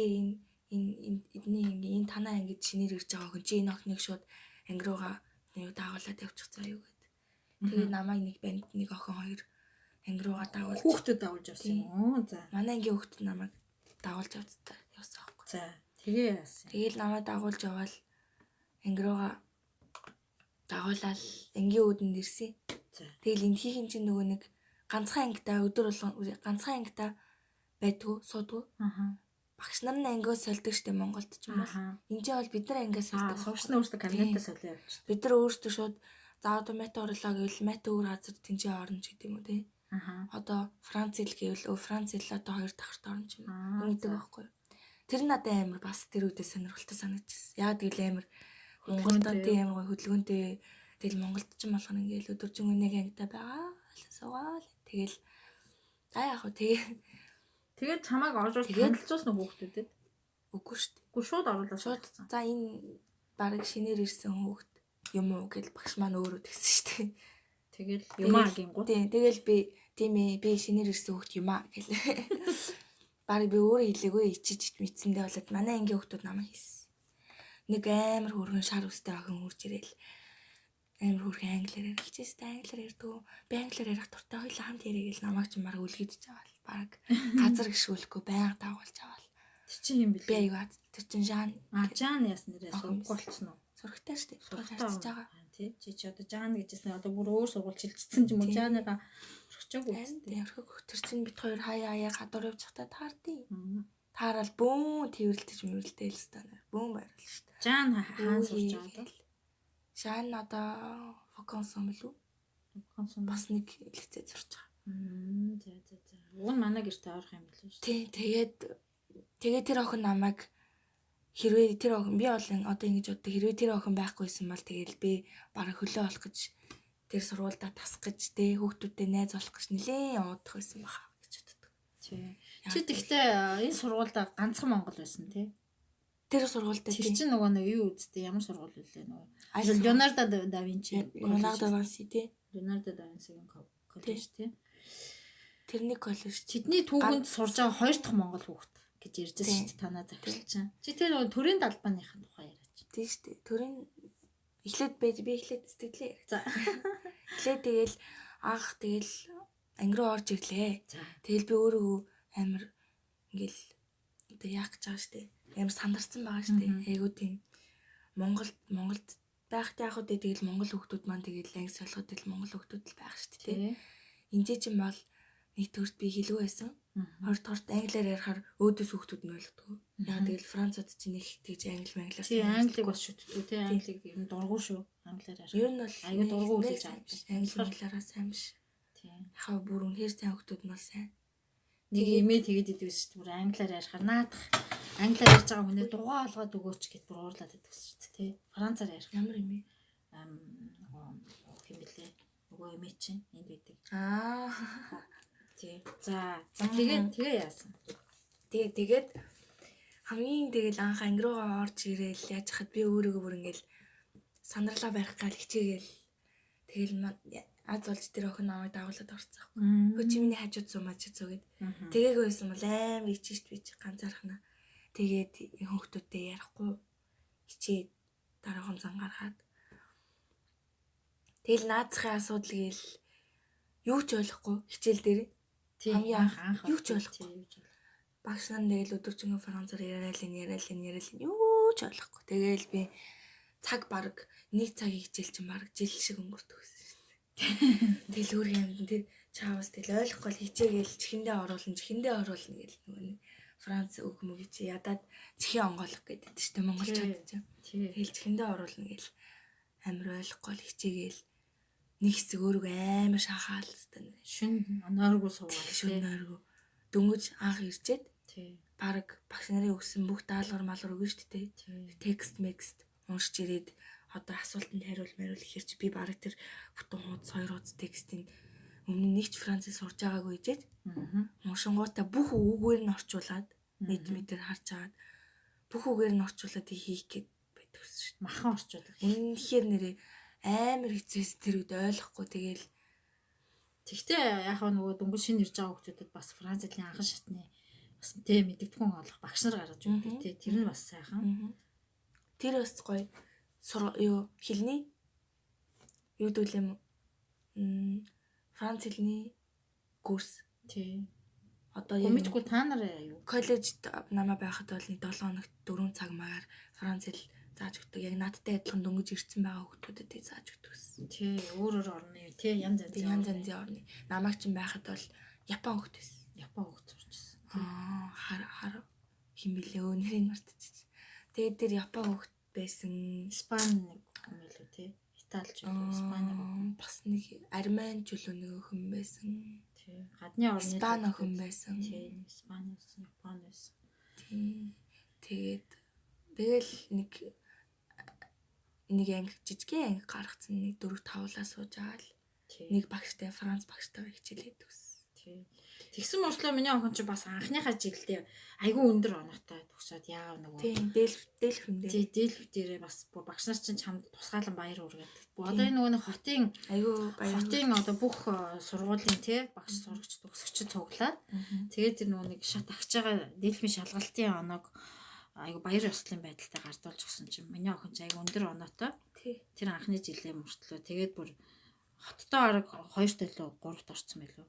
энэ танаа ангид шинээр ирж байгаа хүн чи энэ охиныг шууд анги руугаа нэг дагуулад явчих заа юу гэд. Тэгээд намайг нэг банд нэг охин хоёр анги руугаа дагуулж хүүхдэд дагуулж явсан юм. За. Манай ангийн хүүхдэд намайг дагуулж явсан байхгүй. За. Тэгээ яасан. Тэгээл намайг дагуулж яваал анги руугаа дагуулаад ангийн өөдөнд ирсэн. Тэгэл энтхийн чинь нөгөө нэг ганцхан ангитай өдөр болгон ганцхан ангитай байдгүй суудгүй. Багш нар нь ангиос сольдог штеп Монголд ч юм бол. Энд чинь бол бид нар ангиас сольдог. Сурч нь өөрсдөө кабинетаа солио явчих. Бид нар өөрсдөө шууд за одоо мат орлоо гэвэл мат өөр газар тэнцээ орно ч гэдэг юм уу тий. Одоо Франц хэл гэвэл Франц хэл одоо хоёр давхарт орно ч юм. Ингэдэг байхгүй. Тэр надад амар бас тэр үедээ сонирхолтой санагдчихсэн. Яагаад гэвэл амар Монголд тийм амар гоё хөдөлгөөнтэй. Тэгэл Монголд ч юм болгоно ингээл өдөржин нэг ангитай байгаа. Суугаал. Тэгэл яг хөө тэгээд чамайг орж танилцуулсан хүүхдүүдэд. Үгүй шүү дээ. Үгүй шууд оруулаад шууд. За энэ баг шинээр ирсэн хүүхд юм уу гэж багш маань өөрөө тэгсэн шүү дээ. Тэгэл юмаа гингүү. Тийм. Тэгэл би тийм ээ би шинээр ирсэн хүүхд юмаа гэлээ. Бараг би өөрөө хэлээгүй ичиж мэдсэндээ болоод манай ангийн хүүхдүүд намайг хийсэн. Нэг амар хөргөн шар үстэй охин хурж ирээл амар хөргөн англиар ярьчихсан. Англиар ярьдгүй. Би англиар ярих дуртай хоёлаа хамт ярих гэл намайг ч марга үлгэдэж байгаа л. Бараг газар гიშгүүлэхгүй байнга дагуулж байгаа л. Тэр чинь юм бэл. Би аюугаад тэр чинь Жан. Жан ясна нэрээ сургууль болцсон уу? Сурагтай шүү дээ. Сурагтай байгаа. Тий. Чи одоо Жан гэжсэн одоо бүр өөр сургууль шилжчихсэн юм уу? Жаныга орчихоогүй. Ярих тэр чинь бит хоёр хаяа гадуур явж захтаа таардیں۔ Таарал бүүн тэрвэрлдэж мөрөлдөө л станаа. Бүүн байрал шүү дээ. Жан хаан сурж байгаа. Жан одоо Фоконсон мэл үү? Фоконсон бас нэг лекцээ сурч байгаа. За. Уг нь манай гэрте орох юм билээ шүү. Тий, тэгээд тэр охин намайг хэрвээ тэр охин би бол одоо ингэж боддог хэрвээ тэр охин байхгүйсэн бол тэгэл би бараг хөлөө олох гэж тэр сургуульдаа тасах гэж тэ хүүхдүүдтэй найз болох гэж нэлээд явуудах байсан баха гэж боддог. Чи тэгтээ энэ сургуульдаа ганцхан Монгол байсан тий? Тэр сургуультай тий. Тэр чинь нөгөө нэг юу үздэй ямар сургууль вэ нөгөө? Леонардо да Винчи. Леонардо да Винчи тий. Леонардо да Винчигийн коллеж тий. Тэрний коллеж. Тэдний түүхэнд сурж байгаа хоёр дахь монгол хүүхэд гэж ярьжсэн шүү дээ танаа захирал чинь. Чи тэр нөгөө төрийн далбааныхын тухай яриач. Тий шүү дээ. Төрийн эхлээд байж би эхлээд сэтгэлээ. За. Эхлээд тэгэл анх тэгэл анги руу орж ирлээ. Тэгэл би өөрөө амар ингээл одоо яах гэж байгаа шүү дээ. Амар сандарсан байгаа шүү дээ. Айгуу тийм Монголд байхад яг үдэ тэгэл монгол хүүхдүүд маань тэгэл анги солиход тэгэл монгол хүүхдүүд л байх шүү дээ. Энд чинь бол нэгдүгürt би хэлгүй байсан. Хоёрдугаарт англиар ярихаар өөдөөс хүүхдүүд нь ойлгодгоо. Яа тэгэл Францад чинь их тэгж англиар тий англиг бас шүтдэггүй тий англиг ер нь дургуй шүү англиар ярих. Ер нь бол аюу дургуй үлээж авдаг. Англиараа сайн биш. Тий. Яхаа бүр үнэхээр сайн хүүхдүүд нь бол сайн. Нэг имээ тэгээд идэвс шүү дээ. Бүр англиар ярихаар наадах. Англиар ярьж байгаа хүнээ дугаа олгоод өгөөч гэд бүр уурлаад идэвс шүү дээ тий. Францаар ярих ямар имээ? Тийм билээ. Нөгөө имээ чинь энд байдаг. Тий. За тэгээ яасан. Тэгээд хамгийн тэгэл анх анги руугаа орж ирээл яаж хахад би өөрийгөө бүр ингээл санарлаа барих гал хичээгээл тэгэл аз болж тэр охин намайг дагуулад орцсон. Хөө чи миний хажууд суу мажид суу гэд. Тэгээгүй байсан бол амар ичээш би ганцаархнаа. Тэгээд хүүхдүүдтэй ярихгүй хичээд дараахан зан гаргаад. Тэгэл наацхийн асуудал гээл юу ч ойлгохгүй хичээл дээр. Хамгийн анх юу ч ойлгохгүй. Багш нар тэгэл өдөржингөө Францаар яриад юу ч ойлгохгүй. Тэгээл би цаг бараг нэг цагийн хичээл чинь бараг жил шиг өнгөрдөг гэсэн шүү дээ. Тэгэл өөр юм тэр чаавас тэгэл ойлгохгүй хичээгээл чихэндээ оруулна гэл нөгөө нэг Франц үг мөг чи ядаад чихээ онгойлох гэдэг чинь монголчууд чинь. Тэгэл чихэндээ оруулна гэл амар ойлгохгүй хичээгээл нэг хэсэг өөрийгөө амар шахаал хэвээр шүн нойргоо суугаад шүн нойргоо дөнгөж анх ирчээд тий баг багш нарын өгсөн бүх даалгавар малгар өгнө шүү дээ. Текст уншиж ирээд одоо асуултанд хариул ихэрч би баг тэр бүтэн хуудас 2 хуудас текстийн өмнө нь ч Францыг сурж байгаагүй ижээд уншингуудаа бүх үгээр нь орчуулад нийт мэдэр харж агаад бүх үгээр нь орчуулад хийх гээд байдаг шүү дээ. Махан орчуулдаг. Үнэхээр нэрээ амар хэцээс тэр үед ойлгохгүй тэгэл тэгтээ яг нөгөө дөнгөж шинэ ирж байгаа хүмүүсд бас Францын анхан шатны бас тэ мэддэгдэхүүн олох багш нар гаргаж өгдөг тэ тэр нь бас сайхан. Тэр бас гоё юу хэлний юу дүүлэм Франц хэлний курс тий одоо яг мэдгүй та нар юу коллежид намаа байхад бол нэг 7 хоногт 4 цаг магаар Франц хэл зааж өгдөг. Яг надтай адилхан дөнгөж ирсэн байгаа хүмүүстэд зааж өгдөг гэсэн. Тий, өөр орны тий янз янзын орны. Намайг чинь байхад бол Япон хөлт байсан. Япон хөлт сурчсан. Хар хин билээ нэрийг мартчихсан. Тэгээд тэр Япон хөлт байсан. Испани нэг хүн билүү тий. Италич билүү Испани бас нэг Армен ч үлээ нэг хүн байсан. Тий. Гадны орны Испани хүн байсан. Тий, Испани, Япон байсан. Тий. Тэгэл нэг анги жижигхэн анги гаргацсан нэг 4 5-лаа сууж байгаа л. Нэг багштай Франц багштайгаа хичээлээд төгс. Тэгсэн мөртлөө миний охин ч бас анхныхаа жилдээ айгүй өндөр оноотой төгсөөд яав нөгөө. Тийм Дэлф дээрээ бас багш нар чинь чамд тусгаалan баяр хүргээд. Одоо энэ нөгөө хотын одоо бүх сургуулийн тий багш сурагч төгсөгчд цуглаад тэгээд тэр нөгөө нэг шат агч байгаа Дэлфийн шалгалтын оноог айгүй баяр ёслолын байдалтай гардуулж өгсөн чинь миний охин ч айгүй өндөр оноотой. Тэр анхны жилээ мөртлөө тэгээд бүр хоттоо арга 2 төлөө 3-т орсон байлгүй.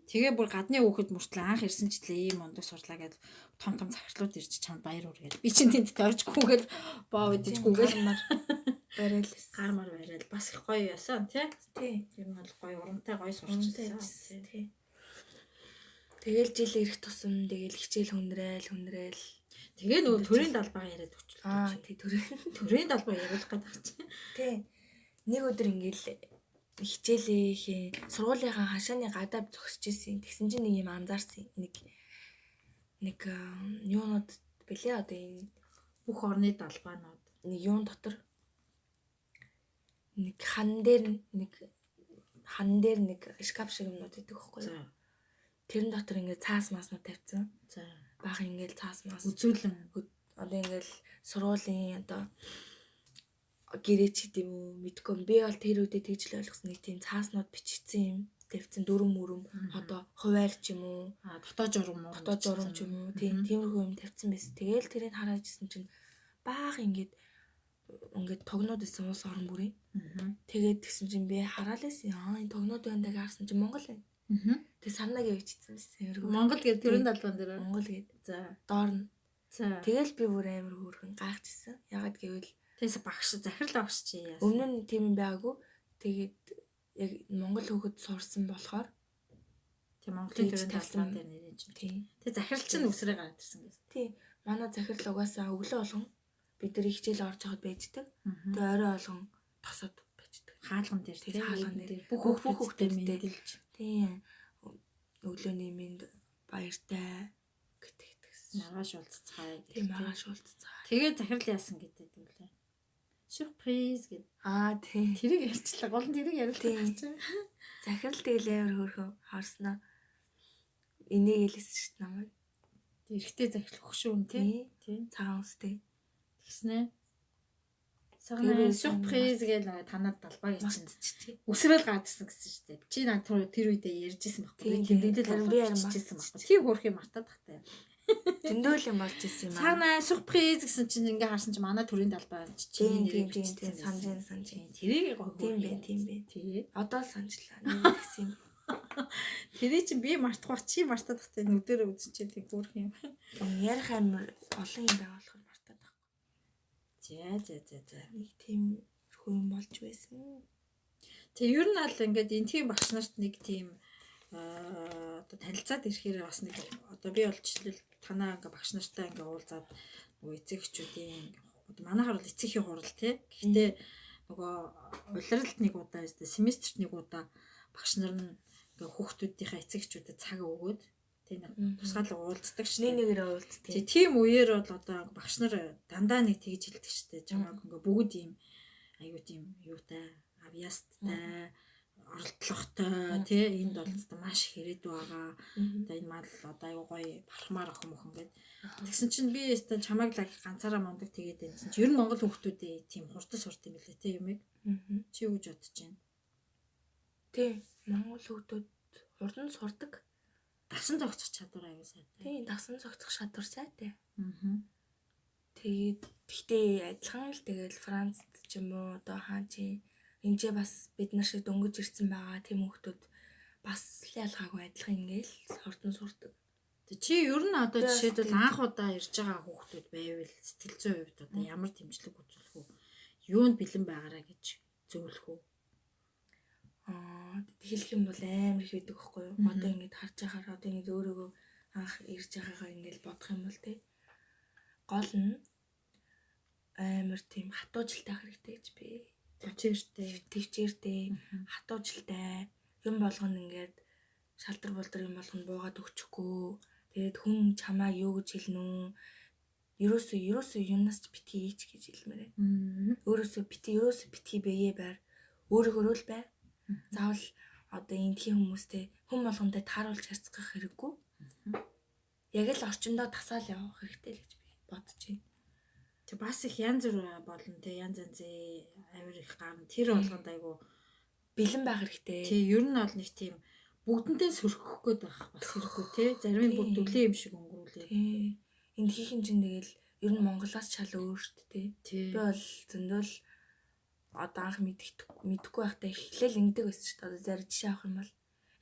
Тэгээ бүр гадны хүүхэд мөртлөө анх ирсэн жилээ ийм ундаг сурлаа гэж том захирлууд ирж чамд баяр хүргээд. Би чинь тэнд тойрчгүйгээр боо үдчихгүйгээр гармаар барайл бас их гоё яасан тий. Тэр нь бол гоё урамтай гоё сурчилсан. Тэгэл жил ирэх тусам тэгэл хичээл хүнрээл. Тэгээ нөгөө төрийн далбайгаа яриад өчлөө. Тий төрийн далбай яриулах гэдэг чинь. Тий. Нэг өдөр ингээл хичээлээ сургуулийнхаа хашааны гадаад зогсож ирсэн. Тэгсэн чинь нэг юм анзаарсан. Нэг юунууд бэлээ одоо энэ бүх орны далбаанууд нэг юун дотор нэг хан дээр нэг шкаф шиг юмнууд идэх байхгүй юу? Тэрэн дотор ингээд цаас маснууд тавьсан. Баах ингээд цаас мас үзүүлэн одоо ингээд сургуулийн одоо гэрээ ч гэдэм үү мэдгүй. Би бол тэр үедээ тэгж л ойлгосон нэг тийм цааснууд бичигдсэн юм. Тавьсан дүрм одоо хуваар ч юм уу, дотоод журам ч юм уу. Тиймэрхүү юм тавьсан байсан. Тэгээл тэрийг хараад ирсэн чинь баах ингээд тогноод исэн уус орон бүрийн. Тэгээд тэгсэн чинь би хараалээсэн. Энэ тогноод байна даа гарсан чинь Монгол байна. Тэг санааг явчихсан байсан. Монгол гэдэг төрийн далбаан дээр. Монгол гэдэг. За. Доор нь. Тэгэл би бүр амар хөөрхөн гайхажсэн. Ягаад гэвэл тэгээс багш захирал багш чи яасан. Өмнө нь тийм юм байгаагүй. Тэгээд яг Монгол хүүхэд сурсан болохоор тийм Монголын төрийн далбаан дээр нэрэж чинь. Тэг захирал чинь үсрээ гараад ирсэн гэсэн. Тийм. Манай захирал угаасаа өглөө болгон бид нар хичээл орж явахад байждаг. Тэг орой болгон тосоод байждаг. Хаалган дээр тийм хаалган дээр бүх хүүхдүүд мэдээлж. Тийм. Өглөөний минь баяртай гэтэгсэн. Маргааш уулзцаая. Тийм маргааш уулзцаа. Тэгээд захирал яасан гэдэг юм лээ. Сюрприз гэд. Тийм. Тэрийг ярьчлаа. Гол нь тэрийг ярьлаа. Захирал тэгэл амар хөөрхөн харснаа. Энийг хэлсэн шүү дээ намайг. Эрэгтэй захирал хөшүүн тийм. Цагаан үстэй. Тэгснэ. Цагаан сюрприз гэж танад далбаа гэж үсрээл гадсан гэсэн шүү дээ. Чи над тэр үедээ ярьжсэн байхгүй. Тэмдэглэл би ярьжсэн байхгүй. Тийм хөөрхий мартаад тахтай. Зөндөл юм болж исэн юм аа. Цагаан сюрприз гэсэн чинь ингээ харсан чинь манай төрийн далбаа чинь санаж. Тэрийг гоё. Тийм бэ. Тий. Одоо санажлаа. Нэг гэсэн юм. Тэрий чинь би мартах чи мартаад тахтай нүдэрээ үзэн чинь тийм хөөрхий юм. Ярих амар олон юм байгаа болохоор мартаад тах. За. Нэг тийм хөрөн болж байсан. Тэгээ ер нь аль ингээд энэ тийм багш нарт нэг тийм одоо танилцаад ирэхээр бас нэг одоо би бол жишээл танаа ингээ багш нартай ингээ уулзаад нөгөө эцэгчүүдийн одоо манайхаар бол эцэгхийн хурал тий. Гэхдээ нөгөө улиралд нэг удаа семестрт нэг удаа багш нар нь ингээ хүүхдүүдийнхээ эцэгчүүдэд цаг өгөөд тий тусгаал уулздаг шээ. Нэгээрээ уулздаг. Тийм үеэр бол одоо багш нар дандаа нэг тэгж хэлдэг штэ. Чамааг ингээ бүгд ийм аюу тийм юутай авьяастай оролдлоготой тий энд бол маш их ирээдүй байгаа. Одоо энэ мал одоо аюу гоё барахмаар охин мөхөн гээд тэгсэн чинь би өстө чамайг л ганцаараа мундаг тэгээд байсан чинь ер нь Монгол хүүхдүүдээ тийм хурдан сурт юм билээ тий юмэг. Чи юу гэж бодож байна? Тий Монгол хүүхдүүд хурдан сурдаг. Дасан зогсох чадвар аюу сайтай. Тий дасан зогсох чадвар сайтай. Тэгээд гэхдээ адилхан л тэгэл Францд ч юм уу одоо хаа чи энэ бас бид нар шиг дөнгөж ирсэн байгаа тийм хүмүүс бас ялгаагүй адилхан ингээл хурдан сурдаг. Тэг чи ер нь одоо жишээлбэл анх удаа ирж байгаа хүмүүс байвал сэтгэл зүйн хувьд одоо ямар дэмжлэг үзүүлэх үү? Юунд бэлэн байгаараа гэж зөвлөх үү? Хэлэх юм бол амар их байдаг байхгүй юу? Одоо ингэж харж байхаар одоо ингэж өөрийгөө анх ирж байгаагаа ингэж бодох юм бол тий. Гол нь амар тийм хатуужилтай хэрэгтэй гэж би төвчээртэй хатуужилтай юм болгоно ингээд шалдар болдор юм болгоно буугаад өгчихгүй Тэгээд хүн чамаа юу гэж хэлнэ үү? Ерөөсөө юунаас ч битгий ич гэж хэлмээрээ. Ерөөсөө битгий бэе байр. Өөрөөрөө л бай. Заавал одоо эндхийн хүмүүстэй хүн болгондоо тааруулж харьцах хэрэггүй. Яг л орчиндөө тасаал явах хэрэгтэй л гэж би бодож байна. Тэг бас их янз бүр болно те янз авир их гарна. Тэр болгонд айгу Бэлэн байх хэрэгтэй. Тий, ер нь бол нэг тийм бүгдэнтэй сөргөх гээд байх бас хэрэггүй те. Зарим нь бүр дүлээ юм шиг өнгөрүүлээ. Тий. Эндхийн чинь тэгэл ер нь Монголоос шал өөр шүү дээ. Би бол зөндөл одоо анх мэдэхгүй байхдаа эхлээл ингэдэг байсан шүү дээ. Одоо зарим жишээ авах юм бол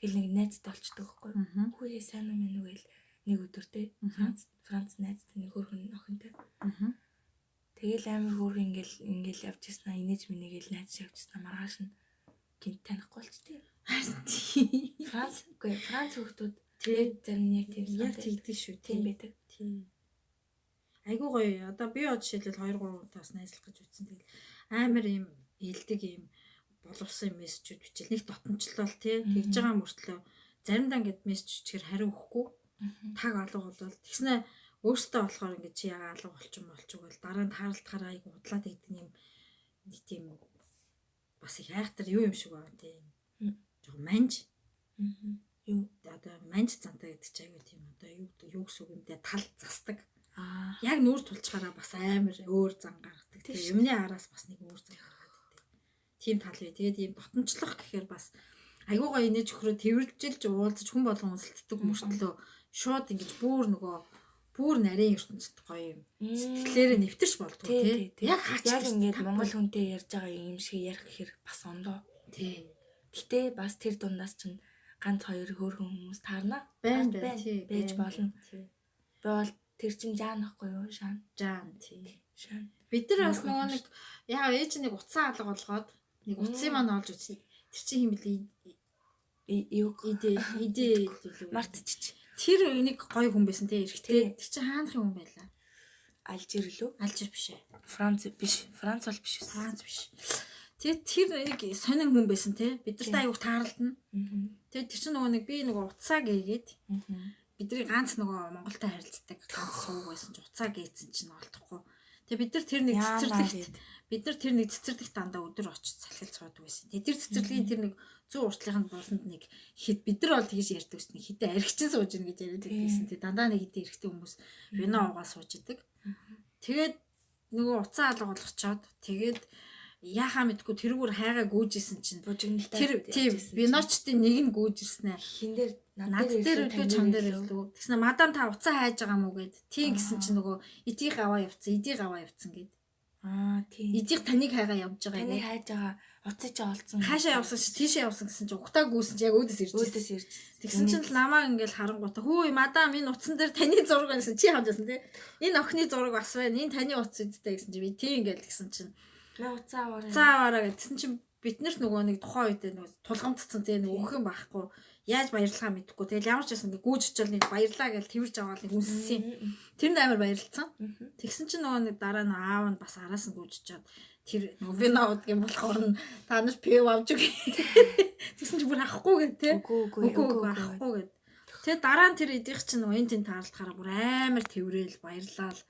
хэл нэг найзтай болчдөг байхгүй юу? Хүүе сайн уу мэн үгээл нэг өдөр те. Франц найзтай нэг хөргөн охинтой. Тэгэл амар хөөргөн ингээл явж ирсэн аа. Инээж минийгээл найз явжсан маргааш нь гинт танихгүй болчтой. Франц хүүхдүүд тэгээд зарим нь яг тэгдэг шүү. Тийм байдаг. Тийм. Айгуу гоё. Одоо би од жишээлбэл 2-3 удаас найзлах гэж үтсэн. Тэгэл амар юм илдэг юм боловсон мессежүүд бичээл. Нэг дотомчлол тий. Тэгж байгаа мөртлөө заримдаа ингээд мессеж бичгээр хариу өгөхгүй. Таг алга болвол тэгснэ өөртөө болохоор ингээд чи яга алга болчихвол дараа нь тааралтахаараа айгуу худлаад идэх юм нэг тийм бас их айхтар юу юм шиг байна тийм. Жог манж. Юу одоо манж цантаа гэдэг чи аюу тийм одоо юу гэсэн үг юм те тал засдаг. Яг нүүр тулчгаараа бас амар өөр зан гаргадаг. Тэгээ юмны араас бас нэг өөр зан гаргаад идэв. Тийм тал бай. Тэгээд ийм дотомчлох гэхээр бас айгуугаа инээж өхрөө тэрвэрлжилж уулзаж хүн болгон үнсэлтдэг мөртлөө шууд ингэж бүр нарийн ертөнцид гоё юм. Сэтгэлээрээ нэвтэрч болдгоо тий. Яг хаач ингэж монгол хүнтэй ярьж байгаа юм шиг ярих гэхээр бас ондоо. Тий. Гэтэ бас тэр дундаас чинь ганц хоёр хөөрхөн хүмүүс таарна. Байж болно. Би бол тэр чинь жаан ахгүй юу? Жаан тий. Шаан. Бид нар бас нөгөө нэг яа ээж нэг утсан алга болгоод нэг утсын маань олж үзье. Тэр чинь юм бэлээ. Идэ мартчих. Тэр нэг гоё хүн байсан те эрэгтэй. Тэр чинь хаанах юм байлаа? Алжир лөө? Алжир биш ээ. Франц биш. Франц бол биш. Франц биш. Тэгээд тэр нэг сонин хүн байсан те. Бид нартай аяух тааралдана. Тэгээд тэр чинь нэг би уцаа гээгээд бидний ганц Монголтой харилцдаг ганц сууг байсан ч уцаа гээсэн чинь олдохгүй. Тэгээд бид нар тэр нэг цэцэрлэгт дандаа өдөр очиж салхилж суудаг байсан. Тэгээд тэр цэцэрлэгийн тэр нэг 100 уртлынханд болонд нэг хэд бид нар бол тэгж ярьдаг гэсэн нэг хитэ аригчин сууж ийн гэж яриад байсан. Тэгээд дандаа нэг хитэ эрэгтэй хүмүүс вино уугаа сууж идэг. Тэгээд нөгөө уцаа алга болгочоод тэгээд яхаа мэдгүй тэрүүгээр хайгаа гүйжсэн чинь тэр тийм виночтын нэг нь гүйжирсэн ээ. Хин дээр над дээр үлээ чам дээр үлээ. Тэгснэ мадам та уцаа хайж байгаа мó гэд. Тийм гэсэн чинь нөгөө эдийг аваа явцсан гэд. Тийм. Эдийг таныг хайгаа явж байгаа. Таныг хайж байгаа. Уцаа чи олцсон. Хаашаа явсан чи тийшээ явсан гэсэн чи ухтаа гүйсэн чи яг өөдөөс ирж. Тэгсэн чинь намаа ингээл харангуйта хөөе мадам энэ утсан дээр таны зураг гэсэн чи хамжсан тий. Энэ охины зураг бас байна. Энэ таны утас үсттэй гэсэн чи би тийм ингээл тэгсэн чинь уцаа аваараа гэсэн чинь бид нарт нөгөө нэг тухайн үед нэг тулгамдцсан тий нэг өөх юм байхгүй. Яаж баярлахаа мэдэхгүй. Тэгэл ямар ч байсан ингээ гүйж очил нэг баярлаа гэж тэрвэрж аваад нэг үнссэн. Тэрэнд амар баярлцсан. Тэгсэн чинь нөгөө нэг дараа нь аав нь бас араас нь гүйжчихэд тэр нөгөө вино уудгийн болохоор нь та нар пив авч үг. Тэгсэн чинь бүр авахгүй гэ тий. Үгүй авахгүй гэд. Тэгээ дараа нь тэр эдийнх чинь нөгөө энэ тэн таарлахаараа бүр амар тэврээл баярлал.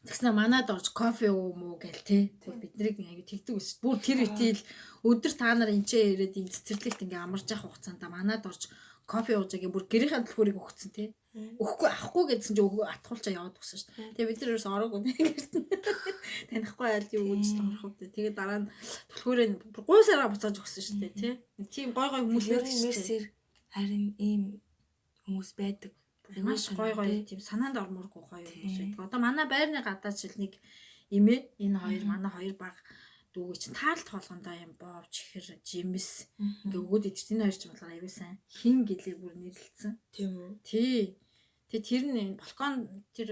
Тэгснэ манад орж кофе уу муу гэл тий. Бид нарыг аягүй тэгдэг ус. Бүр тэр үтэл өдөр та нар энчээ ирээд энэ цэцэрлэгт ингээ амарч явах хугацаанд манад орж кофе ууж байгаа бүр гэрийнхэн төлхөрийг өгцөн тий. Өгөхгүй авахгүй гэдсэн чи атгуулчаа яваад өгсөн шүү дээ. Тэгээ бид нар ерөөс ороогүй гэртэн. Танихгүй айл юу гэж томрох вэ. Тэгээ дараа нь төлхөрөө гуйсараа буцааж өгсөн шүү дээ тий. Нэг тийм гой хүмүүс нэрсээр харин ийм хүмүүс байдаг. Маш гоё тийм санаанд ормооргүй гоё хүмүүс байдаг. Одоо манай байрны гадаад жил нэг эмээ энэ хоёр манай хоёр баг дүүгээ чинь таалт болгондоо юм боовч ихэр жимс ингээ өгөөд идэж энэ хоёр ч болохоор аягүй сайн хин гэлээ бүр нэрлэлсэн. Тийм үү? Тий. Тэгээ тэр нь балкон дээр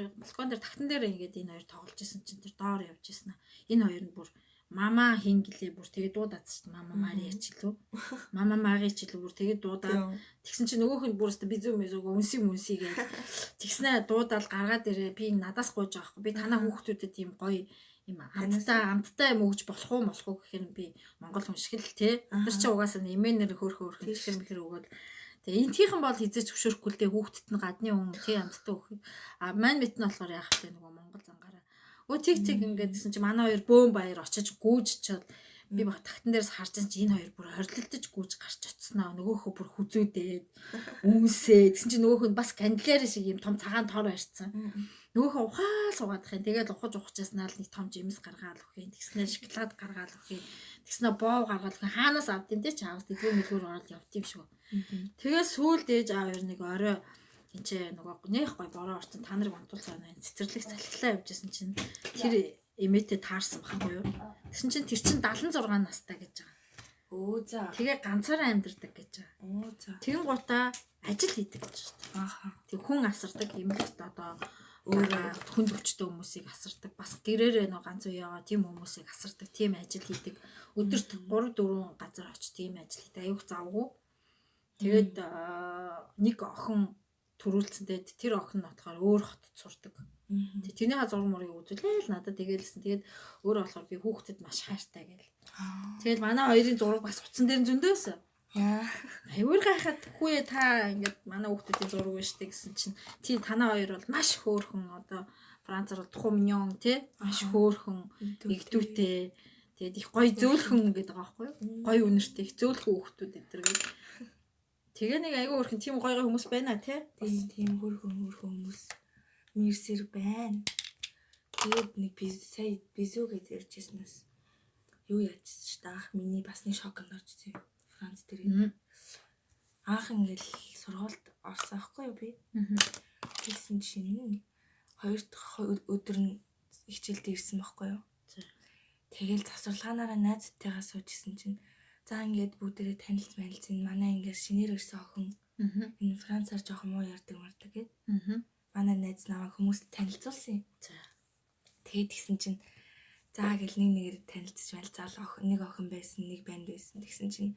тагтан дээр ингээд энэ хоёр тоглож исэн чинь тэр доор явж исэн. Энэ хоёр нь бүр мама хин гэлээ бүр тэгээ дуудаад шүү дээ. Мама Мария ч лөө. Мама Маги ч лөө бүр тэгээ дуудаад тэгсэн чинь нөгөөх нь бүр өстө бизүү мэзүүг үнсий гээл тэгснэ дуудаал гаргаад ирээ би надаас гуйж байгаа хгүй. Би танаа хүүхдүүдэд ийм гоё юм амттай юм өгж болох уу гэхээр би Монгол хүн шиг л тий. Тэр чинь угаасаа эмээнэр хөөрхөн чихэр мэхэр өгөөд Тэгээ энтийнхэн бол хизээч зөвшөөрөхгүй л дээ хүүхдэд нь гадны хүн тий амттай хүүхэд. А мань мэт нь болохоор яах вэ нөгөө Монгол зангаараа. Өө тэг ингээд гэсэн чи манай хоёр бөөм баяр очиж гүйжчихэд би баг тагтан дээрс харж байгаа чи энэ хоёр бүр хорилдож гүйж гарч очсноо. Нөгөөхөө бүр хүзүүдээд үнсээ. Тэгсэн чи нөгөөх нь бас кандлер шиг юм том цагаан тор барьцсан. Нөгөөхөө ухаал суугаадах юм. Тэгээд ухажснаа л нэг том жимс гаргаал өгөх юм. Тэгснээр шоколад гаргаал өгөх юм. Тэгснээр боо гаргаал өгөх юм. Хаанаас авд юм те чи аавс тэдгээр мэлгүүр ороод явд юм шүү. Тэгээд сүүлд ээж аав хоёр нэг орой энэ ч нөгөө нэх гой бороо орсон та нарыг онтуулсан байна. Цэцэрлэг салхилаа явжсэн чинь тэр эмээтэй таарсан байхгүй юу? Тэгсэн чинь тэр чинь 76 настай гэж байгаа. Өө за. Тэгээ ганцаараа амьдардаг гэж байгаа. Өө за. Тэгэн гутаа ажил хийдэг гэж байна. Ааха. Тэг хүн асардаг эмэгт одоо өөрөө хүнд өвчтэй хүмүүсийг асардаг. Бас гэрээрээ нөө ганц уяагаа тийм хүмүүсийг асардаг. Тийм ажил хийдэг. Өдөрт 3-4 газар очиж тийм ажил хийдэг. Аюух завгүй. Тэгээд нэг охин төрүүлсэнтэй тэр охин нь болохоор өөр хотод сурдаг. Тэрний зураг мурыг үзүүлээ л надад тэгэлсэн. Тэгээд өөрөө болохоор би хүүхдэд маш хайртай гэл. Тэгээд манай хоёрын зураг бас утсан дээр зөндөөсөн. Яа. Аюур гайхаад хүүе та ингээд манай хүүхдүүдийн зураг байна штэ гэсэн чинь тий танаа хоёр бол маш хөөрхөн одоо Францаар бол тухмнён тий маш хөөрхөн игдүүтэй. Тэгээд их гоё зөөлхөн гэдэг байгаа байхгүй юу? Гоё үнэртэй их зөөлхөн хүүхдүүд эдэргээд. Тэгээ нэг аягүй өөрхөн тийм гоё хүмүүс байна тий. Тийм хөрхөн хүмүүс мэрсэр байна. Тэгээд нэг сая бизүү гэж ярьжсэнээс юу яажсэн ч таах миний бас нэг шокнд орчихсон юм. Франц дээр. Анх ингээл сургуульд орсон байхгүй юу би. Тэгсэн чинь хоёр дахь өдөр нь хичээлд ирсэн байхгүй юу. Тэгэл завсарлагаараа найзтайгаа суужсэн чинь за ингээд бүгдээрээ танилцсан манай ингээд шинээр ирсэн охин энэ Францаар жоохон муу ярьдаг мардаг гэд. Манай найз намайг хүмүүст танилцуулсан юм. Тэгээд тэгсэн чинь за гэл нэгээр танилцж байл заал нэг охин байсан, нэг банд байсан. Тэгсэн чинь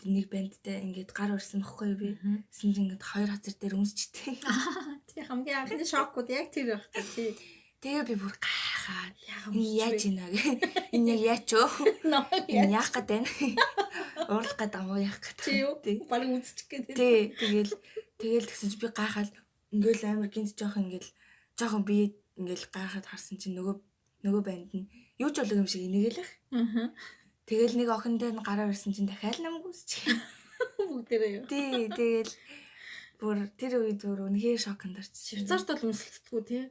нэг бандтай ингээд гар өрсөн баггүй би. Тэгсэн чинь ингээд хоёр хазар дээр өмсчтэй. Тий хамгийн анхны шокууд яг тэр байх тий. Тэгээ би бүр гайхаад энэ яаж ийна гэ. Энэ яг яач вэ? Энэ яах гээд байна? Уурлах гээд амуу яах гээд. Тий. Бараг үзчих гээд. Тий. Тэгэл тэгсэн чи би гайхаад ингээл амар гинт жоохон би ингээл гайхаад харсан чинь нөгөө банд нь юу ч болог юм шиг инээгэлэх. Тэгэл нэг охин дээр нь гараа ирсэн чинь дахиад намайг үсчих. Бүгдээрээ юу. Тий. Тэгэл бүр тэр үед бүр үнэхээр шокнд орчихсон. Швейцарт бол үнсэлдэггүй тий.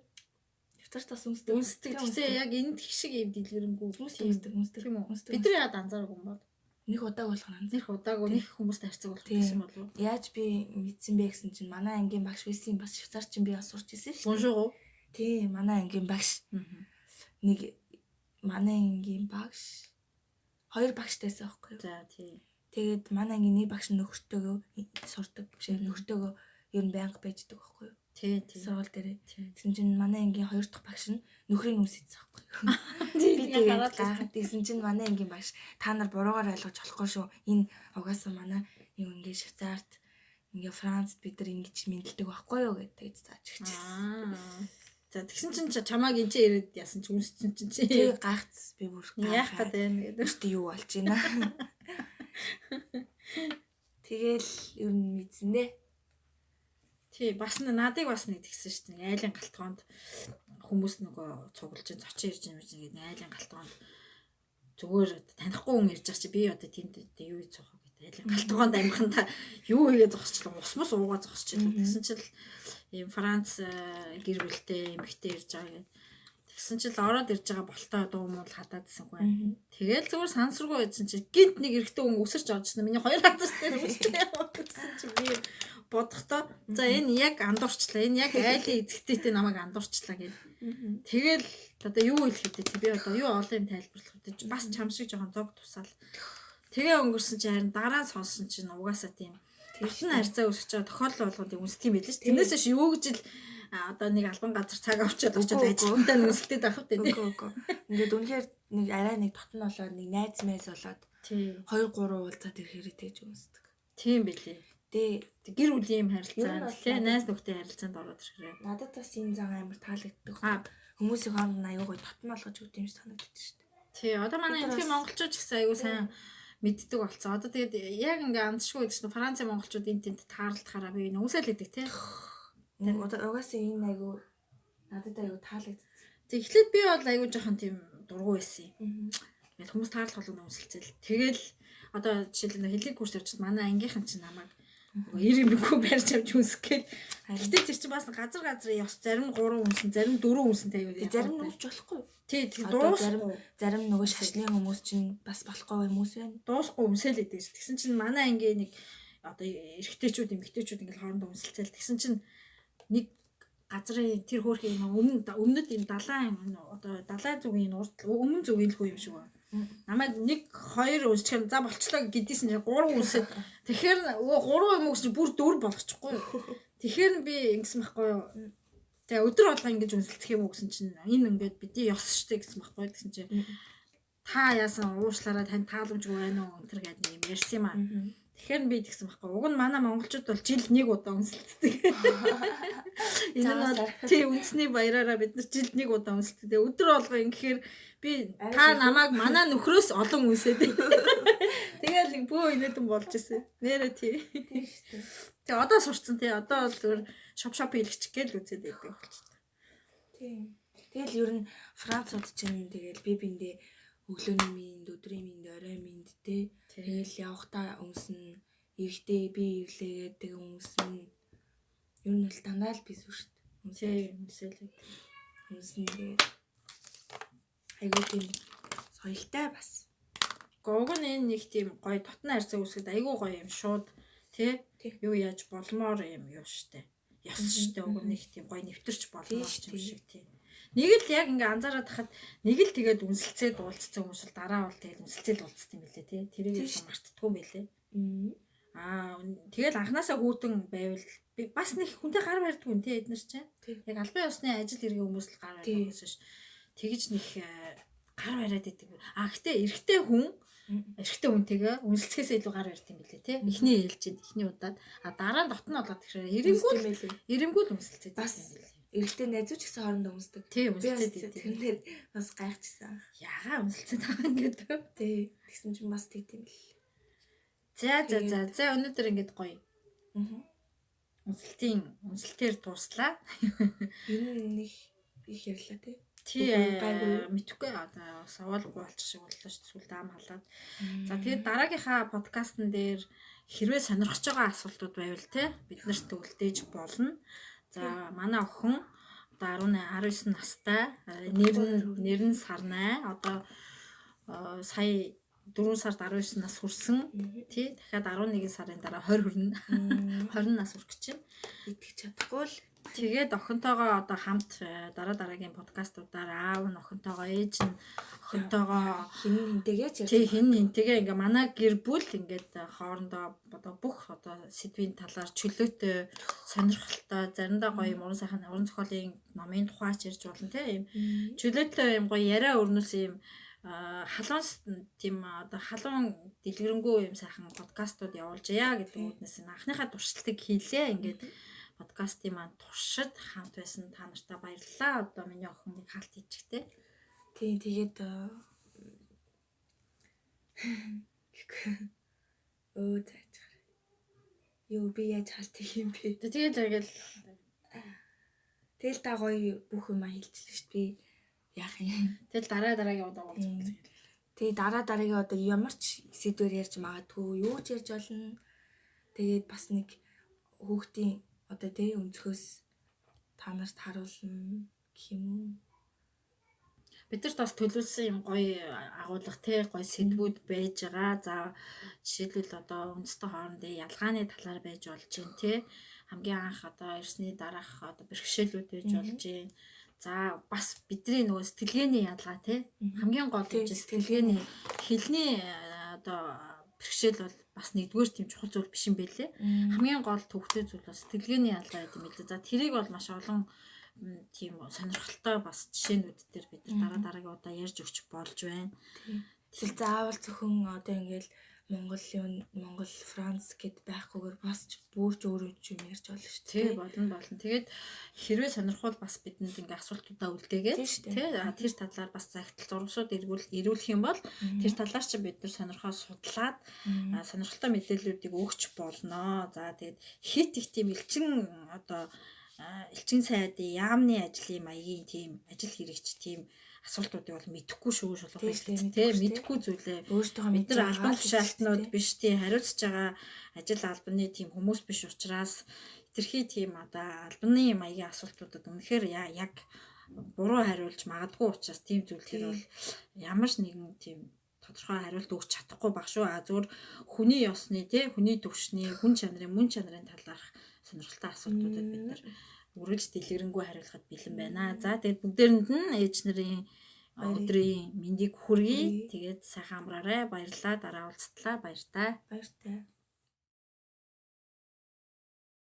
Швейцарт бас үнсдэг. Тэгтээ яг энэ шиг юм дэлгэрэнгүй үнсдэг тийм үү? Бид нар яад анзаарах юм бол нэг удааг болгоно. Нэг удаагүй нэг хүмүүстэй харьцаг болох гэсэн болов. Яаж би мэдсэн бэ гэсэн чинь манай ангийн багш байсан бас швейцарчин би бас сурч ирсэн шүү. Бонжур. Тий, манай ангийн багш. Нэг манай ангийн багш хоёр багштайсан байхгүй юу? За тий. Тэгээд манай ангийн нэг багш нөхөртөөгөө сурдаг биш нөхөртөөгөө ер нь байнга байждаг байхгүй юу? Тий. Сургууль дээр. Тэгсэн чинь манай ангийн хоёр дахь багш нь нөхрийн үс хийсэн байхгүй юу? Би тэгээд гайхаад тэгсэн чинь манай ангийн багш та нар буруугаар ойлгож болохгүй шүү. Энэ угаасаа манай юу ингээ Швейцарт ингээ Францд бид нар ингэж мэдлдэг байхгүй юу гэдэг зааж өгчихсэн. За тэгсэн чинь чамааг энэ ирээд яасан ч үнсчин чинь тий гайхц би бүр яах гээд байна гэдэг. Өстө юу болж байна. Тэгэл ер нь мэдсэн дээ. Тий бас надыг бас нэг тэгсэн шүү дээ. Айлын галтгоонд хүмүүс нөгөө цуглаж зочин ирж юм шиг нэг айлын галтгоонд зүгээр танихгүй хүн ирж байгаа чи би одоо тэнд юу хийж байгаа гэдэг. Айлын галтгоонд амирханда юу хийгээ зогсчлаа. Ус уугаа зогсчлаа. Тэгсэн чил ийм Франц гэр бүлтэй эмэгтэй ирж байгаа гэдэг. Тэгсэн чил ороод ирж байгаа болтоо дуу муул хатаадсан хүн. Тэгэл зүгээр сансргүй байсан чи гинт нэг эрэгтэй хүн өсөрч орчихсон. Миний хоёр хазар дээр өсч байгаа гэсэн чи би бодохдоо за энэ яг андуурчлаа. Энэ яг айлын эзэгтэйтэй намайг андуурчлаа гэв. Тэгэл одоо юу хэлэх вэ? Би одоо юу олон юм тайлбарлах вэ? Бас чам шиг жоохон зог тусаал. Тэгээ өнгөрсөн чи харин дараа нь сонсон чинь угаасаа тийм тэрхэн харьцаа үүсэж байгаа тохиолдол болгоод үнсдэг юм байл ш. Тэрнээс ш юу гэж л одоо нэг албан газар цаг авчаад очиод ажилтнаа үнсэлтэй байх үү тийм. Үгүй. Ингээд үнэхээр нэг арай нэг дотн болоод нэг найз мэйз болоод 2 3 уулзаад ирэхээр тэгж үнсдэг. Тийм билээ. Гэр бүлийн харилцаа тий найз нөхдөд харилцаанд ороод ирэхээр надад бас энэ зан амар таалагддаг. Хүмүүсийн хооронд аюу гой дотн болгож өгд юм шиг санагддаг шүү дээ. Тий одоо манай энэ монголчууд ч гэсэн аюу сайн мэддэг болцсон. Одоо тэгээд яг ингээ андшгүй гэсэн Франц монголчууд энэ тэнд таарлахаараа би нүсэл идэг тий. Угаасаа энэ айгу надад айгу таалагдсан. Тэг эхлээд би бол айгу жоохон тийм дургу байсан юм. Тэгэл хүмүүс таарлах болгоно үнсэлцэл. Тэгэл одоо жишээлбэл хэлийг курс явчихсан манай ангийнхан чинь намайг 90 мөнгө барьж авч үнсэх гээд. Гэтэ тэр чинь бас газар ёс зарим 3 үнсэн, зарим 4 үнсэнтэй аюу. Зарим нүүж болохгүй. Тий, дуус зарим нөгөө шашны хүмүүс чинь бас болохгүй хүмүүс байна. Дуусгүй үнсэл идэг. Тэгсэн чинь манай ангийн нэг одоо эрэгтэйчүүд, эмэгтэйчүүд ингээл хоорондоо үнсэлцэл. Тэгсэн чинь нэг газрын тэр хөөрхий өмнөд энэ далайн одоо далайн зүгийн урд өмнө зүгийн л хүү юм шиг байна. Намайг 1 2 үнсчих за болчлоо гэдээсэн чинь 3 үнсээд тэгэхээр 3 юм уу бүр 4 болгочихгүй юу. Тэгэхээр би ингэсэн байхгүй юу. Тэгээ өдөр болго ингэж үнсэлцэх юм уу гэсэн чинь энэ ингээд бидний ёс штэ гэсэн байхгүй гэсэн чинь та яасан уушлаараа тань тааламжгүй байна уу өнтер гэдэг юм ярьсан юм аа. Тэгэхээр би тэгсэн байхгүй. Уг нь манай монголчууд бол жилд 1 удаа үнсэлцдэг. Энэ нь тий үнсний баяраараа бид нар жилд 1 удаа үнсэлцдэг. Өдөр болго ингэхээр би та намайг манай нөхрөөс олон үнсээд. Тэгэл бөө инээдэн болж ирсэн. Нэрэ тий. Тэгээ одоо сурцсан тий. Одоо бол зүгээр шоп хийлгчих гээл үзээд байдаг болчихсон. Тий. Тэгэл ер нь Францууд чинь тэгэл би биндээ өглөөний минь, өдрийн минь, оройн минь тий. Тэгэл явахтаа өмснө. Эвхтэй би ирлээгээд тэг өмснө. Ер нь л дандаа л бис шүү дээ. Өмсөлээ. Өмснө тэгээд айгуу тийм соёлтой бас. Уг нь энэ нэг тийм гоё дотны харьцаа үүсгэхэд айгуу гоё юм шууд тий. Юу яаж болмоор юм юу штэ. Ёс штэ уг нь нэг тийм гоё нэвтэрч болмоор юм шиг тий. Нэг л яг ингээ анзаараад хахад нэг л тэгээд үнсэлцээд уулзсан хүмүүс л дараа бол тэгээд үнсэлцээд уулзсан юм билээ тий. Тэрийг мартдаггүй юм билээ. Тэгэл анханасаа хүүтэн байвал би бас нэг хүнтэй гар барьдгүй юм тий эднэр чинь. Яг албан ёсны ажил хэргийн хүмүүс л гар барьдаг гэсэн ш. Тэгэж нэг гар бариад идэг. Гэтээ эрэгтэй хүнтэйгээ үнсэлцгээсээ илүү гар барьд юм билээ тий. Эхний ээлжинд эхний удаад дараа нь дотн болоод тэгэхээр эремгүүл үнсэлцээд бас эрэгтэй найзууч гэсэн хоорондоо үнсдэг. Тий үнсэлцээд идэг. Тэрнэр бас гайхчихсан. Ягаа үнсэлцээд байгаа ингээд. Тий. Тэгсэн чинь бас тийм л. За өнөөдөр ингээд гоё. Үнсэлтээр дуслаа. Энэ нэг их ярьлаа тий. Тий мэдхгүй одоо савалгүй болчих шиг боллоо шүү дээ сүлд ам халаад. За тэгээд дараагийнхаа подкастн дээр хэрвээ сонирхож байгаа асуултууд байвал тий бид нарт үлдээж болно. За манай охин одоо 19 настай нэр нь Сарнай одоо сая 4 сард 19 нас хүрсэн тий дахиад 11 сарын дараа 20 хүрнэ 20 нас хүрэх гэж байна. Итгэж чадахгүй л тэгээд охинтойгоо одоо хамт дараагийн подкастуудаар аав нь охинтойгоо ээж нь охинтойгоо хин нэнтэйгээ ингээ манай гэр бүл ингээд хоорондоо одоо бүх одоо сэдвийн талаар чөлөөтэй сонирхолтой заримдаа гоё уран зохиолын номын тухайч ярьж болно тийм чөлөөтэй юм гоё яриа өрнүүлсэн юм халуун тийм одоо халуун дэлгэрэнгүй юм сайхан подкастууд явуулж яа гэдэг үүднээс анхныхаа туршилтыг хийлээ ингээд подкастын маань туршид хамт байсан та нартай баярлалаа. Одоо миний охин нэг хаалт хийчихтэй. Тий тэгээд заачаар. Юу би яаж хаалт хийх юм бэ? Тэгэл та гоё бүх юм хэлчихлээ шүү дээ. Би яах юм. Тэгэл дараагийн удаа уулзах. Тэгээ дараагийн удаа ямар ч сэдвээр ярьж магадгүй юу ч ярьж болно. Тэгээд бас нэг хүүхдийн одоо тий өнцгөөс та нарт харуулна гэх юм уу. Бид нарт бас төлөвлөсөн юм гоё агуулга тий гоё сэдвүүд байж байгаа. За жишээлбэл одоо үндэстэн хоорондын ялгааны талаар байж болж байна тий. Хамгийн анх одоо ирсний дараах одоо бэрхшээлүүд байж болж байна. За бас бидний нөгөө сэтгэлгээний ялгаа тий. Хамгийн гол нь сэтгэлгээний хэлний одоо бэрхшээл бол бас нэгдүгээр тийм чухал зүйл биш юм байлээ. Хамгийн гол төвхтэй зүйл бас сэтгэлгээний ялгаа гэдэг юм билээ. За тэрийг бол маш олон тийм сонирхолтой бас жишээнүүд дээр бид нар дараагийн удаа ярьж өгч болж байна. Тэгэл заавал зөвхөн одоо ингээл Монгол, Франц гэд байхгүйгээр бас ч бүрж өөрөө юм ярьж болно шүү Тий, дээ. болно. Тэгээд хэрвээ сонирхол бас бидэнд ингээ асуултуудаа үлдээгээд тий тэр талаар бас загтал зургасууд ирүүлэх юм бол тэр талаар чи бид нар сонирхоо судлаад сонирхолтой мэдээллүүдийг өгч болно. За тэгээд хит их тийм элчин сайдын яамны ажлын маягийн тийм ажил хэрэгч тийм асуултуудыг бол мэдэхгүй шүү шулуух хэлтэй тий мэдэхгүй зүйлээ өөртөө бид нар албан тушаалтнууд биш тий хариуцж байгаа ажил албаны тийм хүмүүс биш учраас хэтэрхий тийм албаны маягийн асуултуудад үнэхээр яг буруу хариулж магадгүй учраас тийм зүйлээр бол ямар ч нэгэн тийм тодорхой хариулт өгч чадахгүй баг шүү. Зүгээр хүний ёсны тий хүний төвшний хүн чанарын талаарх сонирхолтой асуултуудад бид нар үргэлж дэлгэрэнгүй хариулахад бэлэн байна. За тэгээд бүгдээрэнд нь ээж нарын өдрийн мэндийг хүргэе. Тэгээд сайхан амраарай. Баярлалаа. Дараа уулзтлаа. Баяртай. Баяртай.